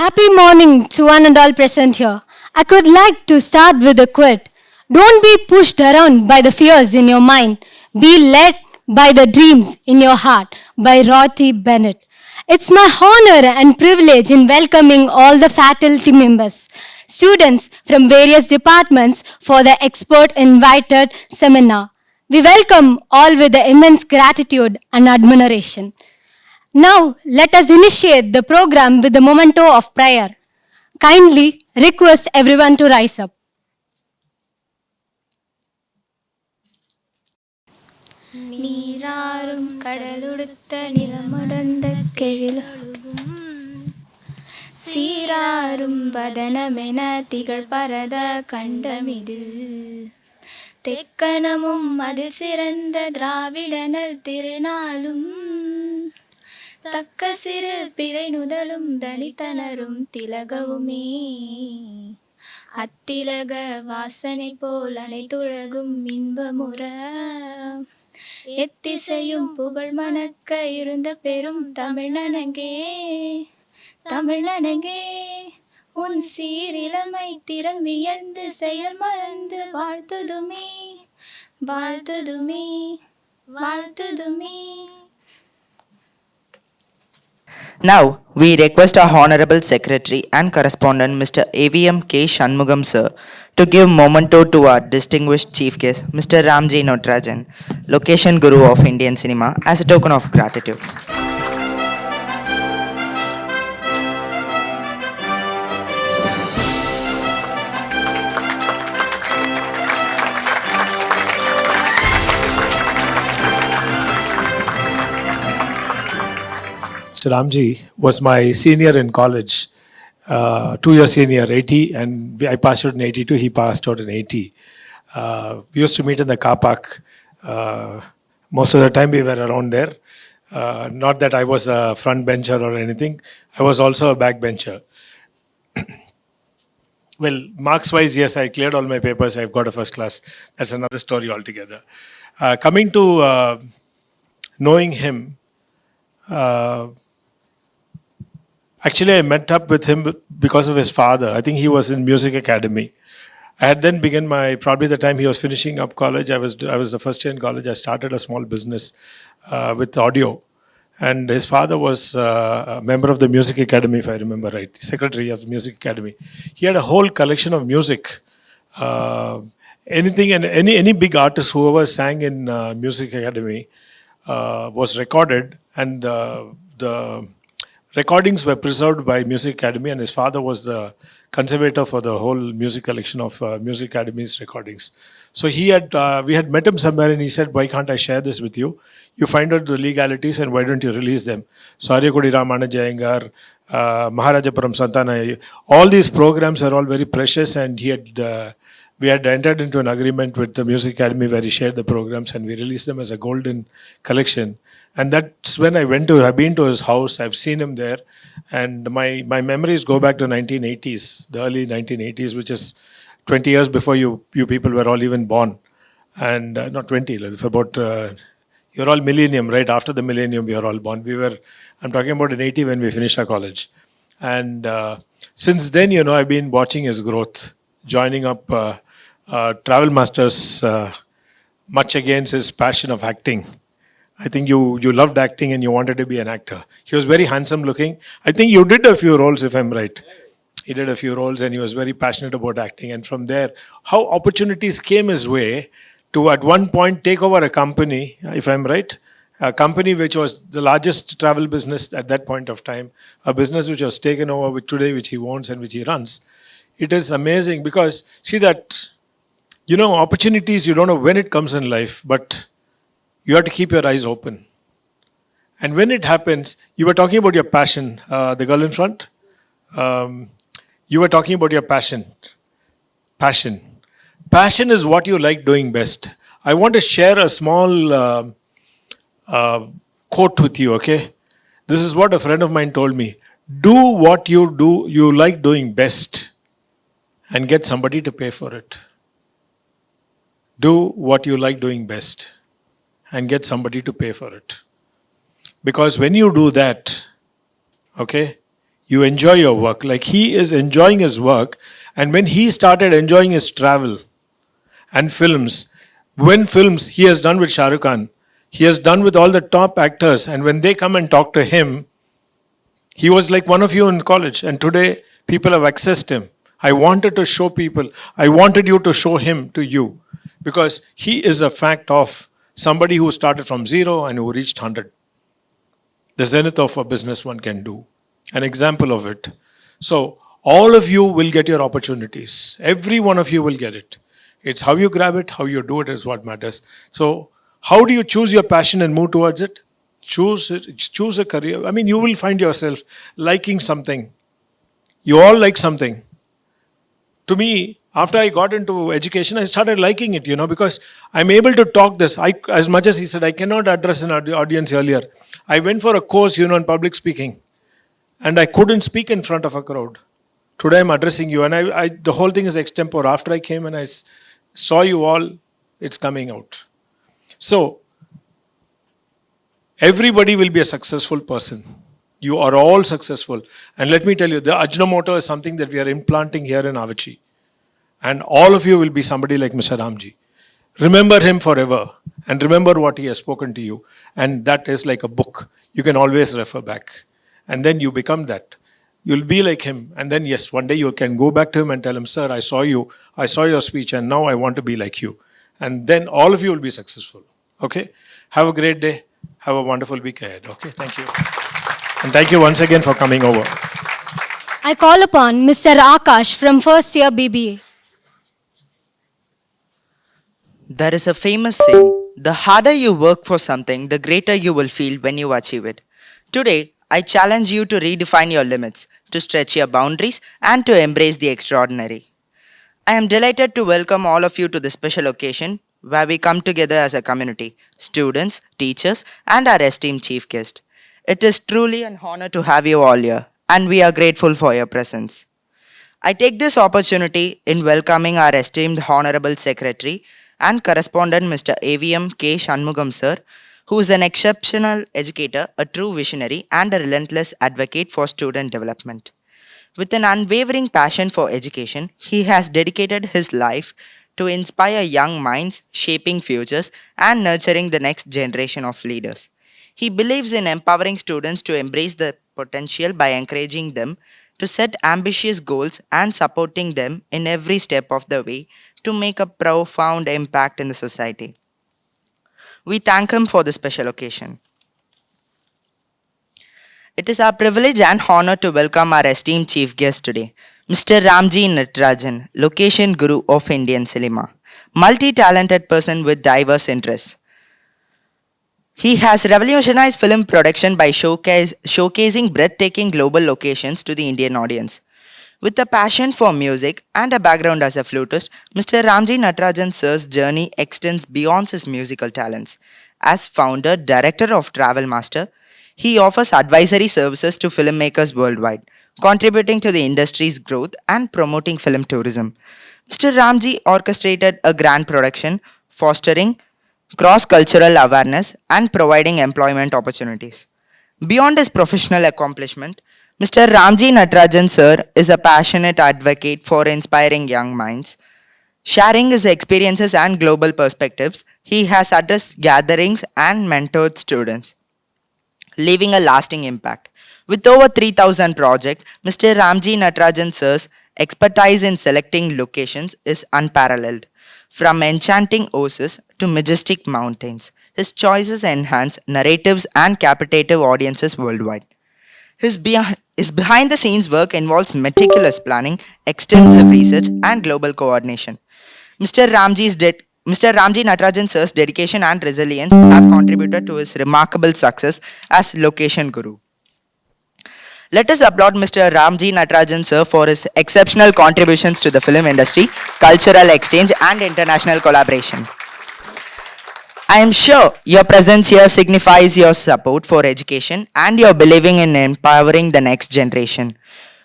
Happy morning to one and all present here. I could like to start with a quote. Don't be pushed around by the fears in your mind. Be led by the dreams in your heart by Roti Bennett. It's my honor and privilege in welcoming all the faculty members, students from various departments for the expert invited seminar. We welcome all with the immense gratitude and admiration. Now, let us initiate the program with the memento of prayer. Kindly request everyone to rise up. நீராறும் கடலுடுத்த நிலமடர்ந்த கெழிலொழுகும் சீராறும் வதனமென திகழ் பரத கண்டமிது தெக்கணமும் அதில் சிறந்த திராவிடனல் திருநாளும் தக்க சிறு பிறை நுதலும் தலித்தனரும் திலகவுமே அத்திலக வாசனை போல் அனைத்துலகும் இன்பமுற எத்திசையும் புகழ் மணக்க இருந்த பெரும் தமிழனங்கே தமிழனங்கே உன் சீரிளமை திறம் வியர்ந்து செயல் மறந்து வாழ்த்துதுமே வாழ்த்துதுமே வாழ்த்துதுமே. Now, we request our Honorable Secretary and Correspondent Mr. AVM K. Shanmugam Sir to give memento to our distinguished Chief Guest Mr. Ramji Notrajan, Location Guru of Indian Cinema, as a token of gratitude. Mr. Ramji was my senior in college, 2 year senior, 80, and I passed out in 82, he passed out in 80. We used to meet in the car park. Most of the time we were around there. Not that I was a front bencher or anything, I was also a back bencher. Well, marks-wise, yes, I cleared all my papers, I've got a first class. That's another story altogether. Coming to knowing him, actually, I met up with him because of his father. I think he was in music academy. I had then begun probably the time he was finishing up college, I was the first year in college, I started a small business with audio. And his father was a member of the music academy, if I remember right, secretary of the music academy. He had a whole collection of music. Anything and any big artist, whoever sang in music academy, was recorded, and the recordings were preserved by Music Academy, and his father was the conservator for the whole music collection of Music Academy's recordings. So we had met him somewhere, and he said, "Why can't I share this with you? You find out the legalities, and why don't you release them?" So Aryakudi Ramana Jayangar, Maharajapuram Santana, all these programs are all very precious, and we had entered into an agreement with the Music Academy where he shared the programs, and we released them as a golden collection. And that's when I've been to his house, I've seen him there, and my memories go back to 1980s, the early 1980s, which is 20 years before you people were all even born. And not 20, about, you're all millennium, right? After the millennium, we are all born. I'm talking about in 80 when we finished our college. And since then, I've been watching his growth, joining up Travel Masters, much against his passion of acting. I think you loved acting and you wanted to be an actor. He was very handsome looking. I think you did a few roles, if I'm right. He did a few roles and he was very passionate about acting. And from there, how opportunities came his way to at one point take over a company, if I'm right, a company which was the largest travel business at that point of time, a business which was taken over with today, which he owns and which he runs. It is amazing because, see that, opportunities, you don't know when it comes in life, but you have to keep your eyes open. And when it happens, you were talking about your passion, the girl in front. You were talking about your passion. Passion. Passion is what you like doing best. I want to share a small quote with you, okay? This is what a friend of mine told me. Do what you like doing best and get somebody to pay for it. Do what you like doing best and get somebody to pay for it. Because when you do that, okay, You enjoy your work. Like he is enjoying his work. And when he started enjoying his travel and films, when films he has done with Shah Rukh Khan, he has done with all the top actors. And when they come and talk to him, he was like one of you in college. And today people have accessed him. I wanted to show people, I wanted you to show him to you, because he is a fact of somebody who started from zero and who reached 100. The zenith of a business one can do. An example of it. So all of you will get your opportunities. Every one of you will get it. It's how you grab it, how you do it is what matters. So how do you choose your passion and move towards it? Choose it, choose a career. I mean, you will find yourself liking something. You all like something. To me, after I got into education, I started liking it, because I'm able to talk this. As much as he said, I cannot address an audience earlier. I went for a course, on public speaking, and I couldn't speak in front of a crowd. Today I'm addressing you, and the whole thing is extempore. After I came and I saw you all, it's coming out. So, everybody will be a successful person. You are all successful. And let me tell you, the Ajinomoto is something that we are implanting here in Avicii. And all of you will be somebody like Mr. Ramji. Remember him forever. And remember what he has spoken to you. And that is like a book. You can always refer back. And then you become that. You'll be like him. And then, yes, one day you can go back to him and tell him, sir, I saw you. I saw your speech and now I want to be like you. And then all of you will be successful. Okay? Have a great day. Have a wonderful week ahead. Okay? Thank you. And thank you once again for coming over. I call upon Mr. Akash from first year BBA. There is a famous saying, the harder you work for something, the greater you will feel when you achieve it. Today, I challenge you to redefine your limits, to stretch your boundaries, and to embrace the extraordinary. I am delighted to welcome all of you to this special occasion where we come together as a community, students, teachers, and our esteemed chief guest. It is truly an honor to have you all here, and we are grateful for your presence. I take this opportunity in welcoming our esteemed Honorable Secretary and Correspondent Mr. AVM K. Shanmugam Sir, who is an exceptional educator, a true visionary, and a relentless advocate for student development. With an unwavering passion for education, he has dedicated his life to inspire young minds, shaping futures, and nurturing the next generation of leaders. He believes in empowering students to embrace their potential by encouraging them to set ambitious goals and supporting them in every step of the way to make a profound impact in the society. We thank him for this special occasion. It is our privilege and honor to welcome our esteemed chief guest today, Mr. Ramji Natarajan, location guru of Indian cinema, multi-talented person with diverse interests. He has revolutionized film production by showcasing breathtaking global locations to the Indian audience. With a passion for music and a background as a flutist, Mr. Ramji Natarajan Sir's journey extends beyond his musical talents. As founder, director of Travel Master, he offers advisory services to filmmakers worldwide, contributing to the industry's growth and promoting film tourism. Mr. Ramji orchestrated a grand production, fostering cross-cultural awareness and providing employment opportunities. Beyond his professional accomplishment, Mr. Ramji Natarajan Sir is a passionate advocate for inspiring young minds. Sharing his experiences and global perspectives, he has addressed gatherings and mentored students, leaving a lasting impact. With over 3,000 projects, Mr. Ramji Natarajan Sir's expertise in selecting locations is unparalleled. From enchanting oases to majestic mountains, his choices enhance narratives and captivate audiences worldwide. His behind-the-scenes work involves meticulous planning, extensive research, and global coordination. Mr. Ramji Natarajan Sir's dedication and resilience have contributed to his remarkable success as location guru. Let us applaud Mr. Ramji Natarajan Sir for his exceptional contributions to the film industry, cultural exchange, and international collaboration. I am sure your presence here signifies your support for education and your believing in empowering the next generation.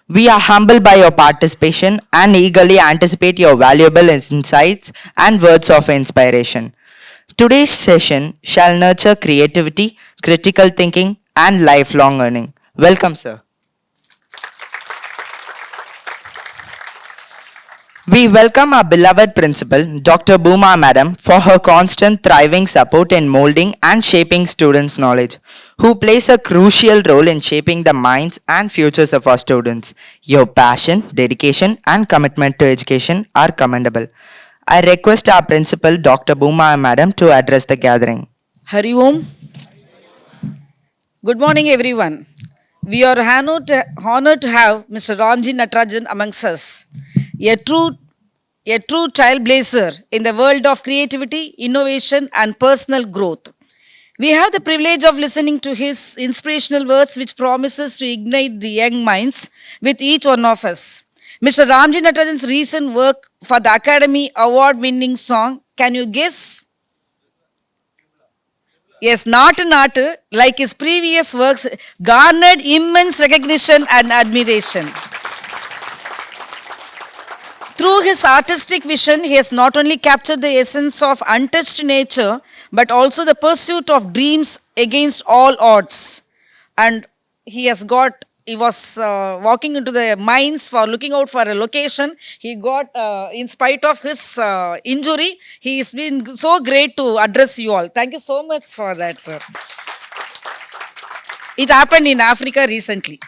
We are humbled by your participation and eagerly anticipate your valuable insights and words of inspiration. Today's session shall nurture creativity, critical thinking, and lifelong learning. Welcome, sir. We welcome our beloved principal, Dr. Booma Madam, for her constant thriving support in molding and shaping students' knowledge, who plays a crucial role in shaping the minds and futures of our students. Your passion, dedication, and commitment to education are commendable. I request our principal, Dr. Booma Madam, to address the gathering. Hari Om. Good morning, everyone. We are honored to have Mr. Ramji Natarajan amongst us, a true trailblazer in the world of creativity, innovation, and personal growth. We have the privilege of listening to his inspirational words, which promises to ignite the young minds with each one of us. Mr. Ramji Natarajan's recent work for the Academy Award-winning song, can you guess? Yes, Naatu Naatu, like his previous works, garnered immense recognition and admiration. Through his artistic vision, he has not only captured the essence of untouched nature, but also the pursuit of dreams against all odds. And he was walking into the mines for looking out for a location. He got, in spite of his injury, he's been so great to address you all. Thank you so much for that, sir. It happened in Africa recently.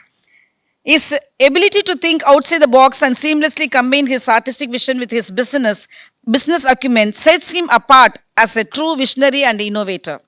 His ability to think outside the box and seamlessly combine his artistic vision with his business acumen sets him apart as a true visionary and innovator.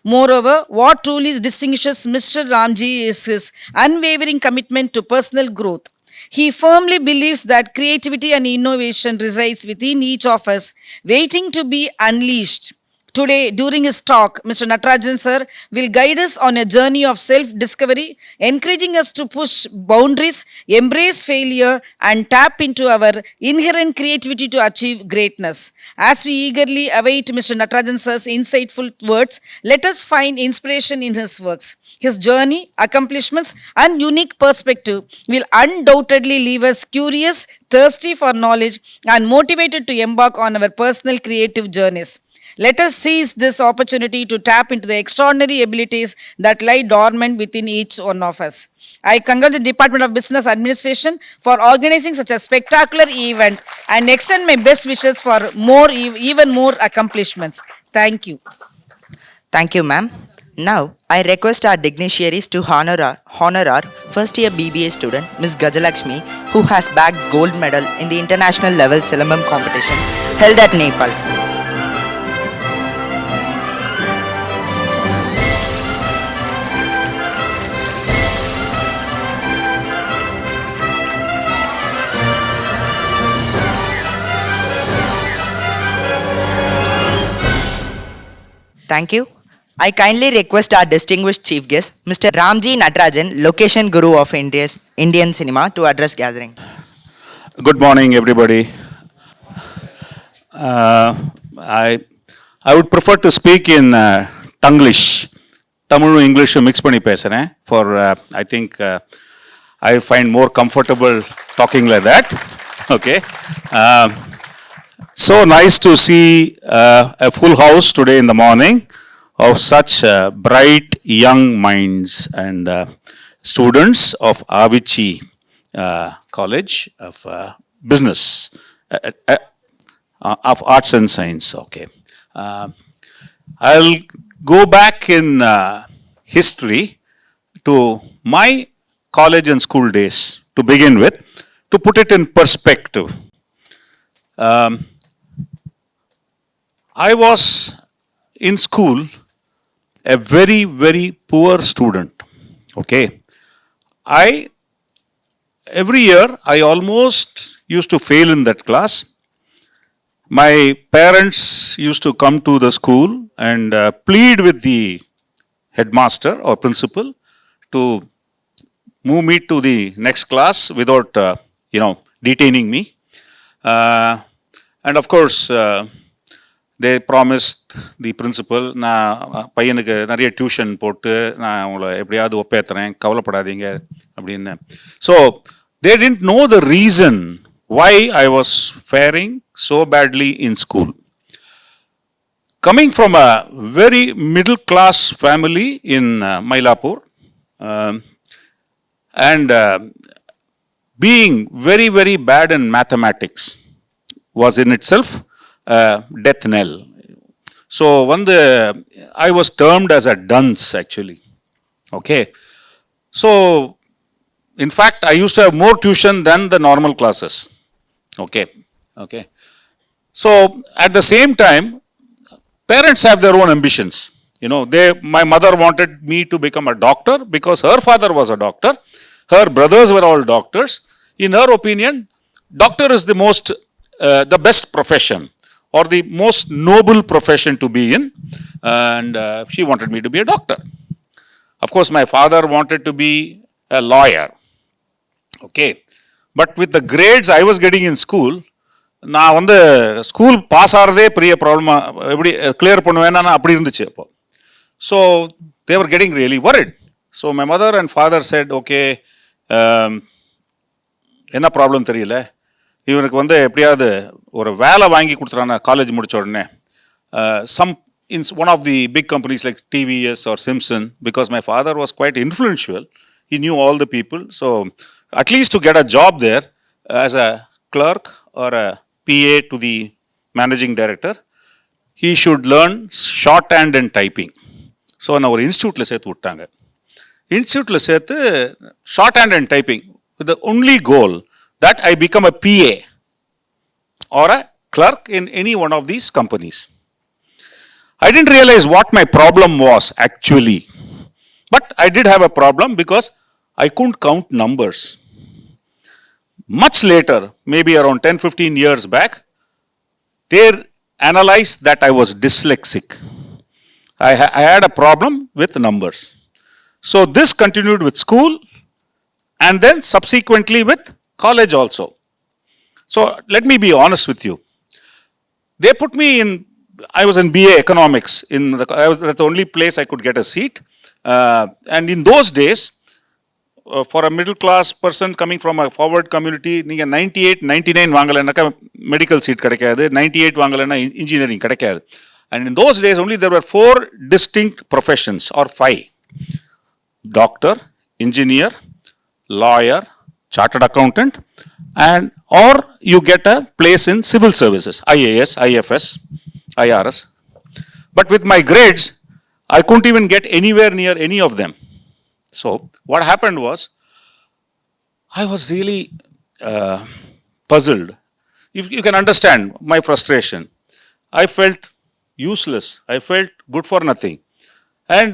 Moreover, what truly distinguishes Mr. Ramji is his unwavering commitment to personal growth. He firmly believes that creativity and innovation resides within each of us, waiting to be unleashed. Today, during his talk, Mr. Natarajan sir will guide us on a journey of self-discovery, encouraging us to push boundaries, embrace failure, and tap into our inherent creativity to achieve greatness. As we eagerly await Mr. Natarajan sir's insightful words, let us find inspiration in his works. His journey, accomplishments, and unique perspective will undoubtedly leave us curious, thirsty for knowledge, and motivated to embark on our personal creative journeys. Let us seize this opportunity to tap into the extraordinary abilities that lie dormant within each one of us. I congratulate the Department of Business Administration for organizing such a spectacular event and extend my best wishes for even more accomplishments. Thank you. Thank you, ma'am. Now, I request our dignitaries to honor our first year BBA student, Ms. Gajalakshmi, who has bagged gold medal in the international level Silambam competition held at Nepal. Thank you. I kindly request our distinguished chief guest, Mr. Ramji Natarajan, location guru of Indian cinema, to address gathering. Good morning, everybody. I would prefer to speak in Tanglish. Tamil English mix பண்ணி பேசுறேன். For I think I find more comfortable talking like that. Okay. So nice to see a full house today in the morning of such bright young minds and students of Avicii College of Business, of Arts and Science. Okay. I'll go back in history to my college and school days to begin with, to put it in perspective. I was in school a very, very poor student. Okay. Every year, I almost used to fail in that class. My parents used to come to the school and plead with the headmaster or principal to move me to the next class without, detaining me. And of course, they promised the principal, நான் பையனுக்கு நிறைய tuition போட்டு நான் அவங்கள எப்படியாவது ஒப்பேத்துறேன், கவலைப்படாதீங்க அப்படின்னு. So they didn't know the reason why I was faring so badly in school. Coming from a very middle class family in Mylapore, and being very, very bad in mathematics, was in itself a death knell. So I was termed as a dunce actually. Okay. So in fact, I used to have more tuition than the normal classes. Okay. Okay. So at the same time, parents have their own ambitions. You know, my mother wanted me to become a doctor because her father was a doctor. Her brothers were all doctors. In her opinion, doctor is the best profession or the most noble profession to be in. And she wanted me to be a doctor. Of course, my father wanted to be a lawyer. Okay. But with the grades I was getting in school, நான் school pass ஆகிறதே பெரிய ப்ராப்ளமா எப்படி clear பண்ணுவேன்னா அப்படி இருந்துச்சு அப்போ. So they were getting really worried. So my mother and father said okay, என்ன ப்ராப்ளம் தெரியல, இவனுக்கு எப்படியாவது ஒரு வேலை வாங்கி கொடுத்துறான காலேஜ் முடிச்ச உடனே. Some in one of the big companies like TVS or Simpson, because my father was quite influential, he knew all the people. So at least to get a job there as a clerk or a PA to the managing director, he should learn shorthand and typing. So நான் ஒரு இன்ஸ்டியூட்டில் சேர்த்து விட்டாங்க. இன்ஸ்டியூட்டில் சேர்த்து short and typing with the only goal that I become a PA or a clerk in any one of these companies. I didn't realize what my problem was actually. But I did have a problem because I couldn't count numbers. Much later, maybe around 10-15 years back, they analyzed that I was dyslexic. I had a problem with numbers. So this continued with school and then subsequently with college also. So let me be honest with you. They put me in, I was in BA economics. That's the only place I could get a seat. And in those days, for a middle class person coming from a forward community, நீங்க 98, 99 வாங்கலைன்னாக்கா medical seat கிடைக்காது, 98 வாங்கலைன்னா engineering கிடைக்காது. And in those days only there were 4 distinct professions or 5. Doctor, engineer, lawyer, chartered accountant, and or you get a place in civil services, IAS, IFS, IRS. But with my grades, I couldn't even get anywhere near any of them. So what happened was, I was really puzzled. If you can understand my frustration, I felt useless. I felt good for nothing. And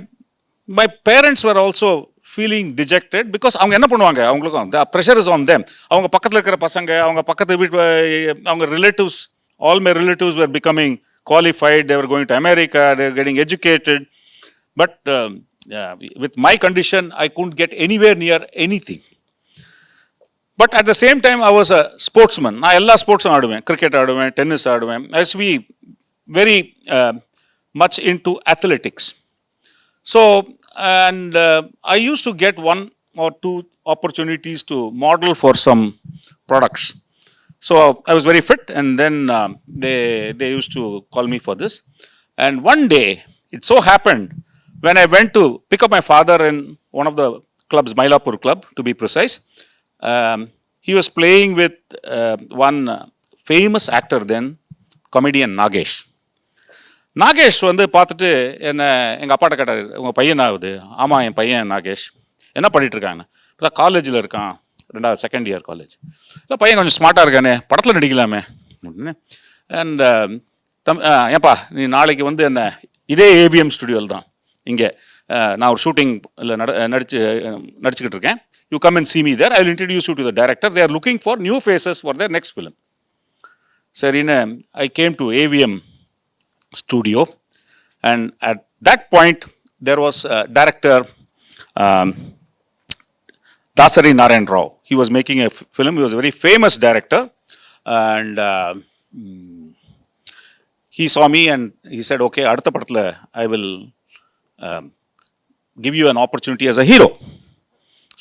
my parents were also feeling dejected because அவங்க என்ன பண்ணுவாங்க, அவங்களுக்கும் the pressure is on them. அவங்க பக்கத்தில் இருக்கிற பசங்க, அவங்க பக்கத்து வீட்டு, அவங்க relatives, all my relatives were becoming qualified, they were going to America, they were getting educated. But with my condition, I couldn't get anywhere near anything. But at the same time, I was a sportsman. நான் எல்லா ஸ்போர்ட்ஸும் ஆடுவேன், cricket ஆடுவேன், tennis ஆடுவேன். I used to be very much into athletics. So, and I used to get 1 or 2 opportunities to model for some products. So I was very fit, and then they used to call me for this. And one day, it so happened, when I went to pick up my father in one of the clubs, Mylapore Club to be precise, he was playing with one famous actor then, comedian Nagesh. Nagesh பார்த்துட்டு என்ன எங்கள் அப்பாட்ட கேட்டார், உங்கள் பையன் ஆகுது? ஆமாம், என் பையன் நாகேஷ். என்ன பண்ணிட்டு இருக்காங்க? இப்போ காலேஜில் இருக்கான், 2வது செகண்ட் இயர் காலேஜ். இல்லை, பையன் கொஞ்சம் ஸ்மார்ட்டாக இருக்கானே, படத்தில் நடிக்கலாமே அப்படின்னு. அண்ட் ஏன்பா, நீ நாளைக்கு என்ன இதே ஏவிஎம் ஸ்டுடியோவில் தான் இங்கே நான் ஒரு ஷூட்டிங் இல்லை நடிச்சுக்கிட்டு இருக்கேன். You come and see me there, I will introduce you to the director. They are looking for new faces for their next film. சரின்னு I came to AVM studio, and at that point there was a director, Dasari Narayan Rao. He was making a film. He was a very famous director, and he saw me and he said, okay, adutha padathula I will give you an opportunity as a hero.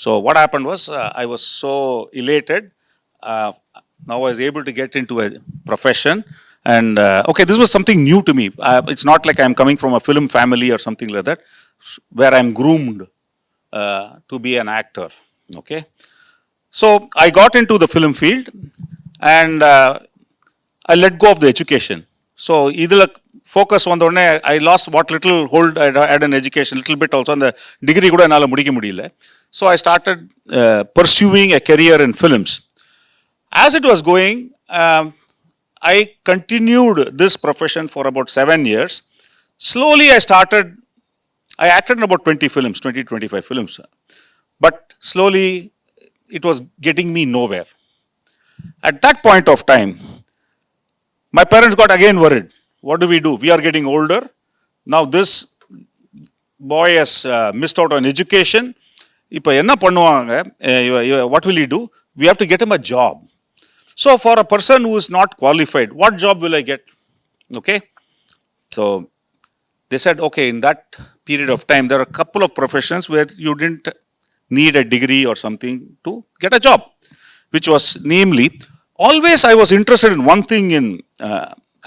So what happened was, I was so elated. Now I was able to get into a profession. And okay, this was something new to me. It's not like I'm coming from a film family or something like that, where I'm groomed to be an actor. Okay, so I got into the film field, and I let go of the education. So, idhula focus vandone, I lost what little hold I had in education, little bit also, and the degree kuda enala mudikka mudiyala. So, I started pursuing a career in films. As it was going, I continued this profession for about 7 years. Slowly, I acted in about 20 films, 20, 25 films. But slowly, it was getting me nowhere. At that point of time, my parents got again worried. What do? We are getting older. Now this boy has missed out on education. இப்போ என்ன பண்ணுவாங்க? What will he do? We have to get him a job. So for a person who is not qualified, what job will I get? Okay. So they said, okay, in that period of time, there are a couple of professions where you didn't need a degree or something to get a job, which was namely, always I was interested in one thing in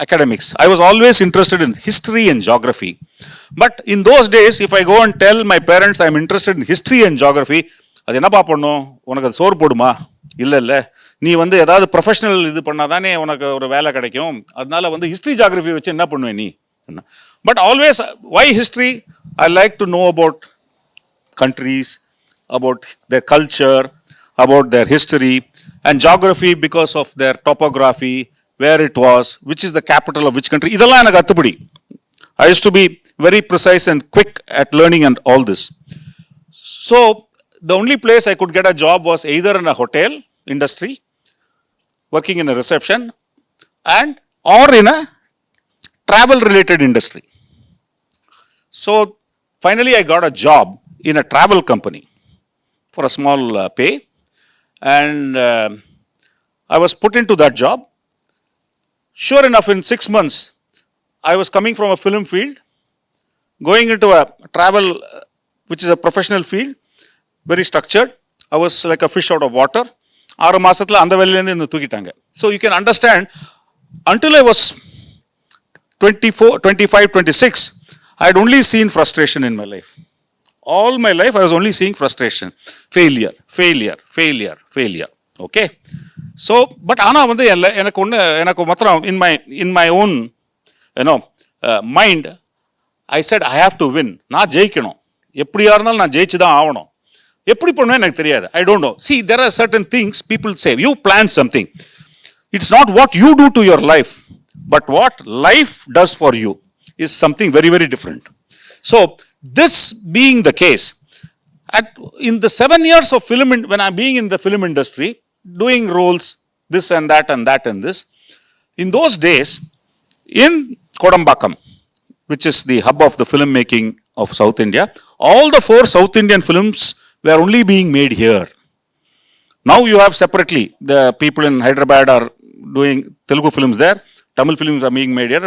academics. I was always interested in history and geography. But in those days, if I go and tell my parents I'm interested in history and geography, அது என்னப்பா பண்ணும், உனக்கு அது சோறு போடுமா? இல்லை நீ வந்து ஏதாவது ப்ரொஃபஷனல் இது பண்ணாதானே உனக்கு ஒரு வேலை கிடைக்கும். அதனால வந்து ஹிஸ்ட்ரி ஜியாகிரபி வச்சு என்ன பண்ணுவேன் நீ? But always, why history? I like to know about countries, about their culture, about their history, and geography because of their topography, where it was, which is the capital of which country. இதெல்லாம் எனக்கு அத்துப்படி. I used to be very precise and quick at learning and all this. So, the only place I could get a job was either in a hotel industry, working in a reception, and or in a travel related industry. So finally I got a job in a travel company for a small pay, and I was put into that job. Sure enough, in 6 months I was coming from a film field, going into a travel, which is a professional field, very structured. I was like a fish out of water. 6 மாசத்துல அந்த வேலையிலேருந்து என்ன தூக்கிட்டாங்க. So you can understand, until I was 24, 25, 26, I had only seen frustration in my life. All my life I was only seeing frustration, failure, failure, failure, failure. Okay. So, but ஆனா வந்து எனக்கு மாத்திரம் in my own mind, I said I have to win. நான் ஜெயிக்கணும். எப்படியா இருந்தாலும் நான் ஜெயிச்சு தான் ஆகணும். எப்படி பண்ணுவேன் எனக்கு தெரியாது. I don't know. See, there are certain things people say. You plan something. It's not what you do to your life, but what life does for you is something very, very different. So, this being the case, in the 7 years of film, when I'm being in the film industry, doing roles, this and that and that and this, in those days, in Kodambakam, which is the hub of the filmmaking of South India, all the 4 South Indian films were only being made here. Now you have separately, the people in Hyderabad are doing Telugu films there, Tamil films are being made here,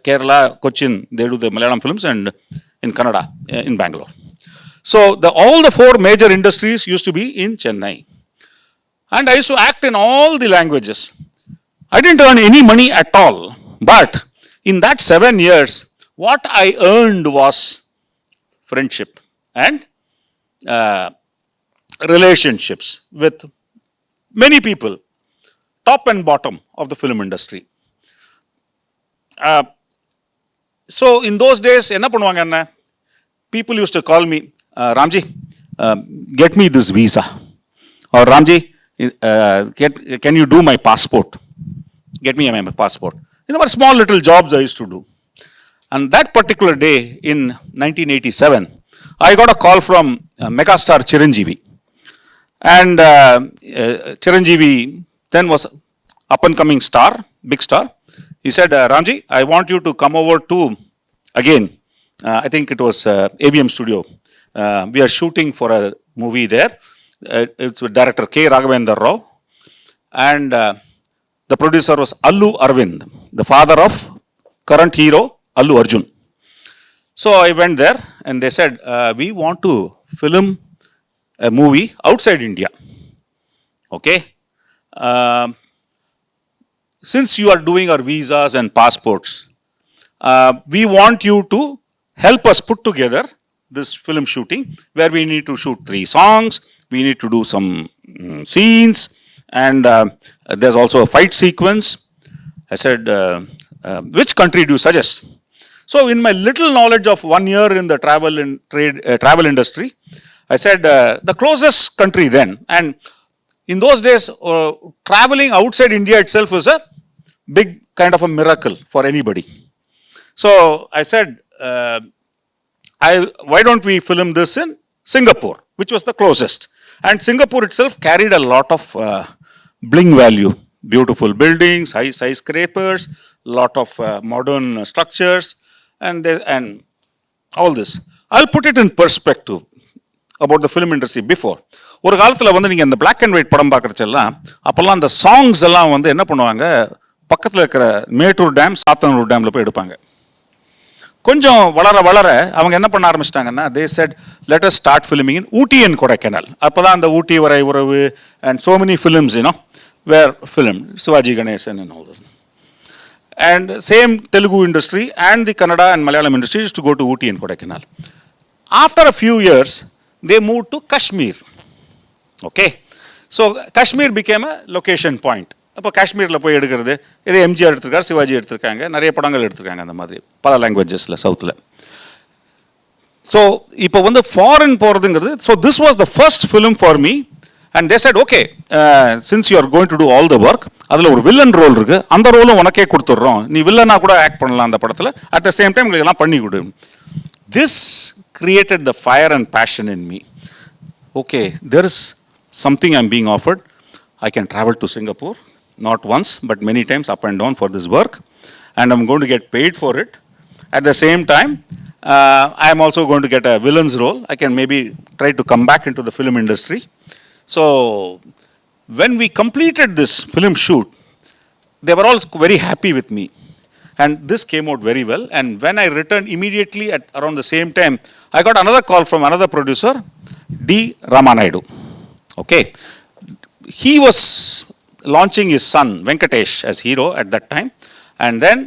Kerala, Cochin, they do the Malayalam films, and in Kannada, in Bangalore. So all the 4 major industries used to be in Chennai. And I used to act in all the languages. I didn't earn any money at all, but in that 7 years, what I earned was friendship and relationships with many people, top and bottom of the film industry. So in those days, enna பண்ணுவாங்க என்ன? People used to call me, Ramji, get me this visa. Or Ramji, can you do my passport? Get me my passport. Small little jobs I used to do. And that particular day in 1987, I got a call from megastar Chiranjeevi. And Chiranjeevi then was up and coming star, big star. He said, Ramji, I want you to come over to, again, I think it was AVM Studio. We are shooting for a movie there. It's with director K. Raghavendra Rao. And the producer was Allu Arvind, the father of current hero Allu Arjun. So I went there and they said, we want to film a movie outside India. Okay. Since you are doing our visas and passports, we want you to help us put together this film shooting where we need to shoot 3 songs, we need to do some scenes, and there's also a fight sequence. I said, which country do you suggest? So, in my little knowledge of 1 year in the travel industry, I said the closest country then. And in those days, traveling outside India itself was a big kind of a miracle for anybody. So I said, why don't we film this in Singapore, which was the closest. And Singapore itself carried a lot of bling value, beautiful buildings, high skyscrapers, lot of modern structures, and all this. I'll put it in perspective about the film industry before. ஒரு காலத்தில் வந்து நீங்கள் இந்த black and white படம் பார்க்குறச்செல்லாம் அப்போல்லாம் அந்த songs எல்லாம் வந்து என்ன பண்ணுவாங்க, பக்கத்தில் இருக்கிற மேட்டூர் டேம், சாத்தனூர் டேமில் போய் எடுப்பாங்க. கொஞ்சம் வளர வளர அவங்க என்ன பண்ண ஆரம்பிச்சிட்டாங்கன்னா, they said let us start filming in Ooty and Kodaikanal. அப்போ தான் அந்த ஊட்டி வரை உறவு and so many films were film, Sivaji Ganesan and all this. And same Telugu industry and the Kannada and Malayalam industry used to go to Ooty and Kodaikanal. After a few years, they moved to Kashmir. Okay. So Kashmir became a location point. அப்போ காஷ்மீரில் போய் எடுக்கிறது, இதே எம்ஜிஆர் எடுத்திருக்காரு, சிவாஜி எடுத்திருக்காங்க, நிறைய படங்கள் எடுத்திருக்காங்க அந்த மாதிரி பல லாங்குவேஜஸில் சவுத்தில். ஸோ இப்போ வந்து ஃபாரின் போகிறதுங்கிறது, so this was the first film for me. And they said, okay, since you are going to do all the work, அதில் ஒரு வில்லன் ரோல் இருக்கு, அந்த ரோலும் உனக்கே கொடுத்துட்றோம், நீ வில்லனா கூட ஆக்ட் பண்ணலாம் அந்த படத்தில், அட் த சேம் டைம் உங்களுக்கு எல்லாம் பண்ணி கொடு. This created the fire and passion in me. Okay, there is something I'm being offered. I can travel to Singapore, not once, but many times up and down for this work, and I'm going to get paid for it. At the same time, I'm also going to get a villain's role. I can maybe try to come back into the film industry. So, when we completed this film shoot, they were all very happy with me. And this came out very well. And when I returned immediately at around the same time, I got another call from another producer, D. Ramanaidu. Okay. He was launching his son, Venkatesh, as hero at that time. And then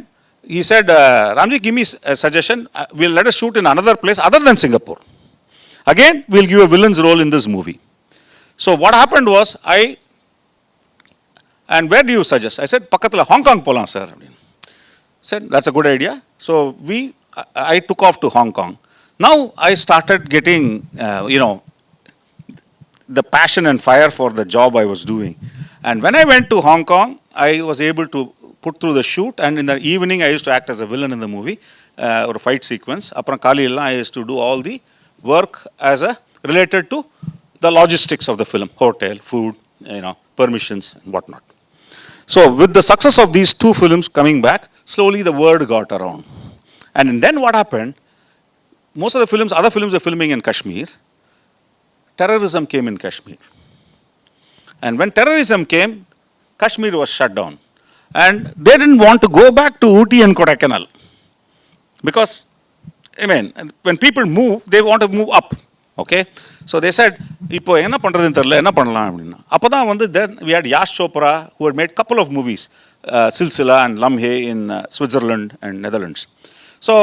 he said, Ramji, give me a suggestion. We'll let us shoot in another place other than Singapore. Again, we'll give a villain's role in this movie. So what happened was, and where do you suggest? I said, Pakathila, Hong Kong polam, sir. Said, that's a good idea. So I took off to Hong Kong. Now I started getting, the passion and fire for the job I was doing. And when I went to Hong Kong, I was able to put through the shoot, and in the evening I used to act as a villain in the movie, or a fight sequence. Apram Kaliyalla, I used to do all the work as related to the logistics of the film, hotel, food, permissions and whatnot. So with the success of these two films coming back, slowly the word got around. And then what happened, most of the films, other films were filming in Kashmir. Terrorism came in Kashmir. And when terrorism came, Kashmir was shut down. And they didn't want to go back to Ooty and Kodaikanal. Because, when people move, they want to move up. Okay. So they said, இப்போ என்ன பண்ணுறதுன்னு தெரியல, என்ன பண்ணலாம் அப்படின்னா. அப்போ தான் வந்து then we had Yash Chopra, who had made a couple of movies, Silsila and Lamhe in Switzerland and Netherlands. So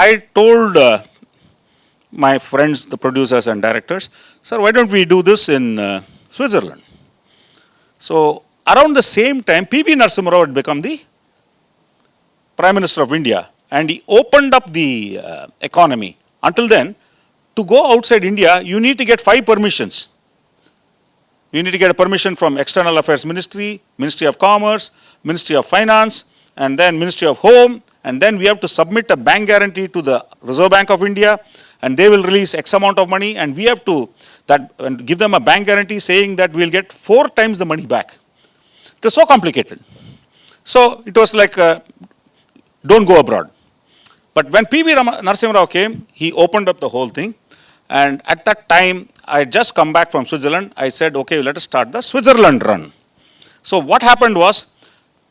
I told my friends, the producers and directors, sir, why don't we do this in Switzerland? So around the same time, P.V. Narasimha Rao had become the Prime Minister of India, and he opened up the economy. Until then, to go outside India, you need to get 5 permissions. You need to get a permission from External Affairs Ministry, Ministry of Commerce, Ministry of Finance, and then Ministry of Home, and then we have to submit a bank guarantee to the Reserve Bank of India, and they will release X amount of money, and we have to give them a bank guarantee saying that we'll get 4 times the money back. It was so complicated. So it was like, don't go abroad. But when P.V. Narasimha Rao came, he opened up the whole thing. And at that time, I had just come back from Switzerland. I said, okay, let us start the Switzerland run. So what happened was,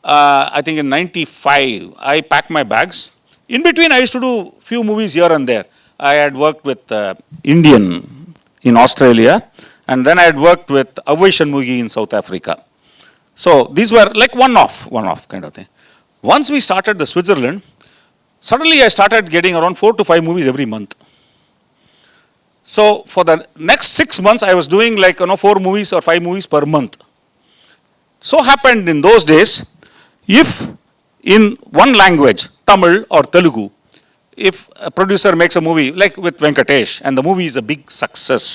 I think in 95, I packed my bags. In between, I used to do few movies here and there. I had worked with Indian in Australia, and then I had worked with Avai Shanmugi in South Africa. So these were like one-off kind of thing. Once we started the Switzerland, suddenly I started getting around 4 to 5 movies every month. So for the next 6 months, I was doing like 4 movies or 5 movies per month. So happened in those days, if in one language, Tamil or Telugu, if a producer makes a movie like with Venkatesh and the movie is a big success,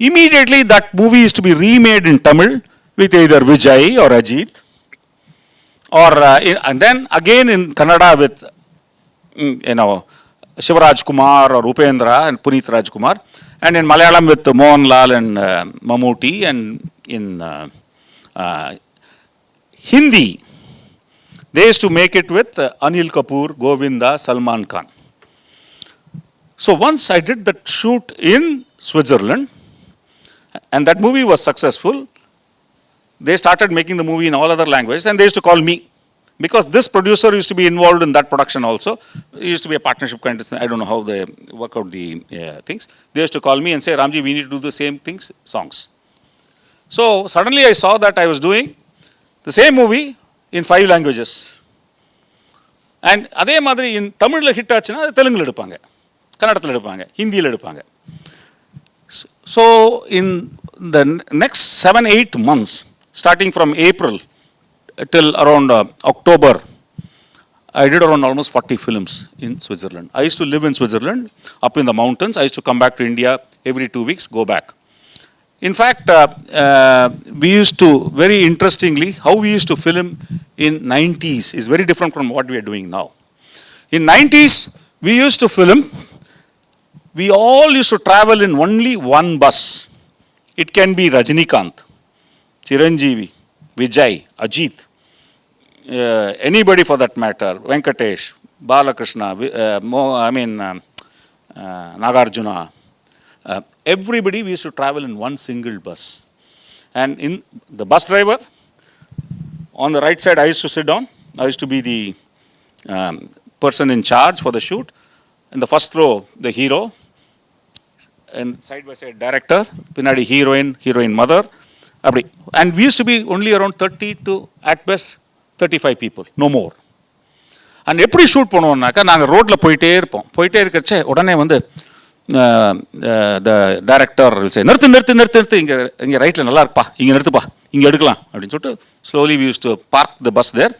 immediately that movie is to be remade in Tamil with either Vijay or Ajit, or and then again in Kannada with Shivaraj Kumar or Upendra and Puneeth Rajkumar, and in Malayalam with Mohanlal and Mammootty, and in Hindi they used to make it with Anil Kapoor, Govinda, Salman Khan. So once I did that shoot in Switzerland, and that movie was successful, they started making the movie in all other languages, and they used to call me. Because this producer used to be involved in that production also. It used to be a partnership kind of thing. I don't know how they work out the things. They used to call me and say, Ramji, we need to do the same things, songs. So suddenly I saw that I was doing the same movie in 5 languages. And அதே மாதிரி in தமிழில் hit ஆச்சுன்னா அது தெலுங்குல எடுப்பாங்க, கன்னடத்தில் எடுப்பாங்க, ஹிந்தியில் எடுப்பாங்க. So in the next 7-8 months, starting from April till around October, I did around almost 40 films in Switzerland. I used to live in Switzerland, up in the mountains. I used to come back to India every 2 weeks, go back. In fact, we used to, very interestingly, how we used to film in 90s is very different from what we are doing now. In 90s, we used to film, we all used to travel in only one bus. It can be Rajinikanth, Chiranjeevi, Vijay, Ajit, anybody for that matter, Venkatesh, Balakrishna, Nagarjuna, everybody we used to travel in one single bus. And in the bus driver, on the right side I used to sit down. I used to be the person in charge for the shoot. In the first row, the hero, and side by side director, pinadi heroine mother. And we used to be only around 30 to at best 35 people, no more. And எப்படி shoot பண்ணுவோம்னாக்கா, நாங்கள் ரோட்டில் போயிட்டே இருப்போம். போயிட்டே இருக்கிறச்சே உடனே வந்து the director நிறுத்து இங்கே ரைட்டில் நல்லா இருப்பா, இங்கே நிறுத்துப்பா, இங்கே எடுக்கலாம் அப்படின்னு சொல்லிட்டு slowly we use to park the bus there,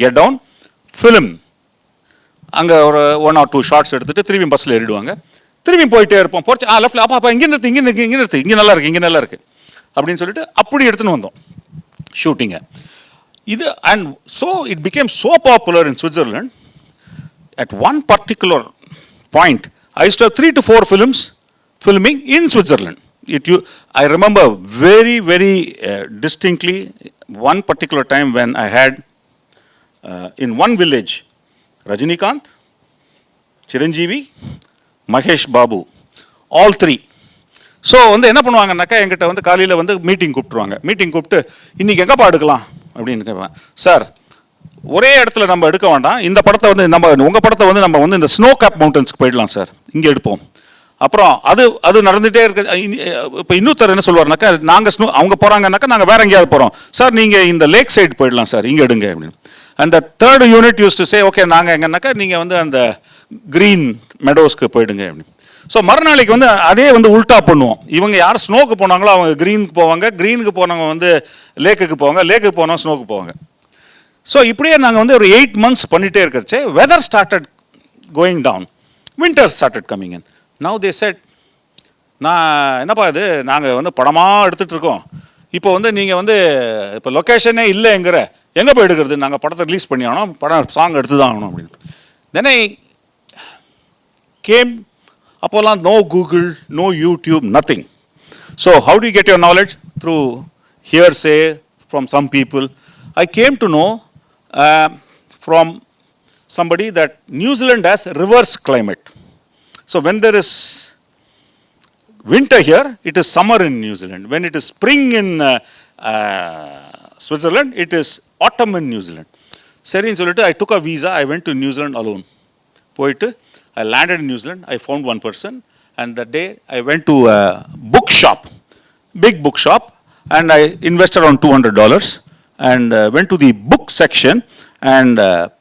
get down, film. அங்கே ஒரு 1 or 2 ஷார்ட்ஸ் எடுத்துகிட்டு திரும்பி பஸ்ஸில் ஏறிடுவாங்க. திரும்பி போயிட்டே இருப்போம். போச்சு லெஃப்டில் அப்பா இங்கே நிறுத்து, இங்கே நல்லா இருக்கு அப்படின்னு சொல்லிட்டு அப்படி எடுத்துன்னு வந்தோம் ஷூட்டிங்கை. இது and so it became so popular in Switzerland. At one particular point, I used to have 3 to 4 films filming in Switzerland. I remember very, very distinctly one particular time when I had in one village Rajinikanth, Chiranjeevi, Mahesh Babu, all 3. So வந்து என்ன பண்ணுவாங்கன்னாக்கா, என்கிட்ட வந்து காலையில் வந்து meeting கூப்பிட்டு இன்றைக்கி எங்கேப்பா எடுக்கலாம் அப்படின்னு கேட்பேன். சார், ஒரே இடத்துல நம்ம எடுக்க வேண்டாம், இந்த படத்தை வந்து உங்கள் படத்தை வந்து நம்ம வந்து இந்த ஸ்னோ கேப் மவுண்டன்ஸ்க்கு போயிடலாம் சார், இங்கே எடுப்போம். அப்புறம் அது நடந்துகிட்டே இருக்க. இப்போ இன்னொருத்தர் என்ன சொல்லுவார்னாக்கா, நாங்கள் அவங்க போகிறாங்கன்னாக்கா நாங்கள் வேறு எங்கேயாவது போகிறோம் சார், நீங்கள் இந்த லேக் சைடு போயிடலாம் சார், இங்கே எடுங்க அப்படின்னு. அந்த third unit use to say, okay நாங்கள் எங்கன்னாக்கா நீங்கள் வந்து அந்த க்ரீன் மெடோஸ்க்கு போயிடுங்க அப்படின்னு. ஸோ மறுநாளைக்கு வந்து அதே வந்து உல்ட்டா பண்ணுவோம். இவங்க யார் ஸ்னோக்கு போனாங்களோ அவங்க க்ரீனுக்கு போவாங்க, க்ரீனுக்கு போனவங்க வந்து லேக்குக்கு போவாங்க, லேக்குக்கு போனவங்க ஸ்னோக்கு போவாங்க. ஸோ இப்படியே நாங்கள் வந்து ஒரு 8 months பண்ணிகிட்டே இருக்கிறச்சே weather started going down, winter started coming in. Now they said, நான் என்னப்பா இது, நாங்கள் வந்து படமாக எடுத்துகிட்டு இருக்கோம், இப்போ வந்து நீங்கள் வந்து இப்போ லொக்கேஷனே இல்லைங்கிற, எங்கே போய் எடுக்கிறது, நாங்கள் படத்தை ரிலீஸ் பண்ணி ஆகணும், படம் சாங் எடுத்து தான் ஆகணும் அப்படின்னு. தென் ஐ கேம். அப்போல்லாம் no Google, no YouTube, nothing. So how do you get your knowledge? Through hearsay from some people. I came to know from somebody that New Zealand has reverse climate. So when there is winter here, it is summer in New Zealand. When it is spring in Switzerland, it is autumn in New Zealand. சரின்னு சொல்லிட்டு I took a visa. I went to New Zealand alone. போயிட்டு I landed in New Zealand. I found one person, and that day I went to a bookshop, big bookshop, and I invested around $200 and went to the book section and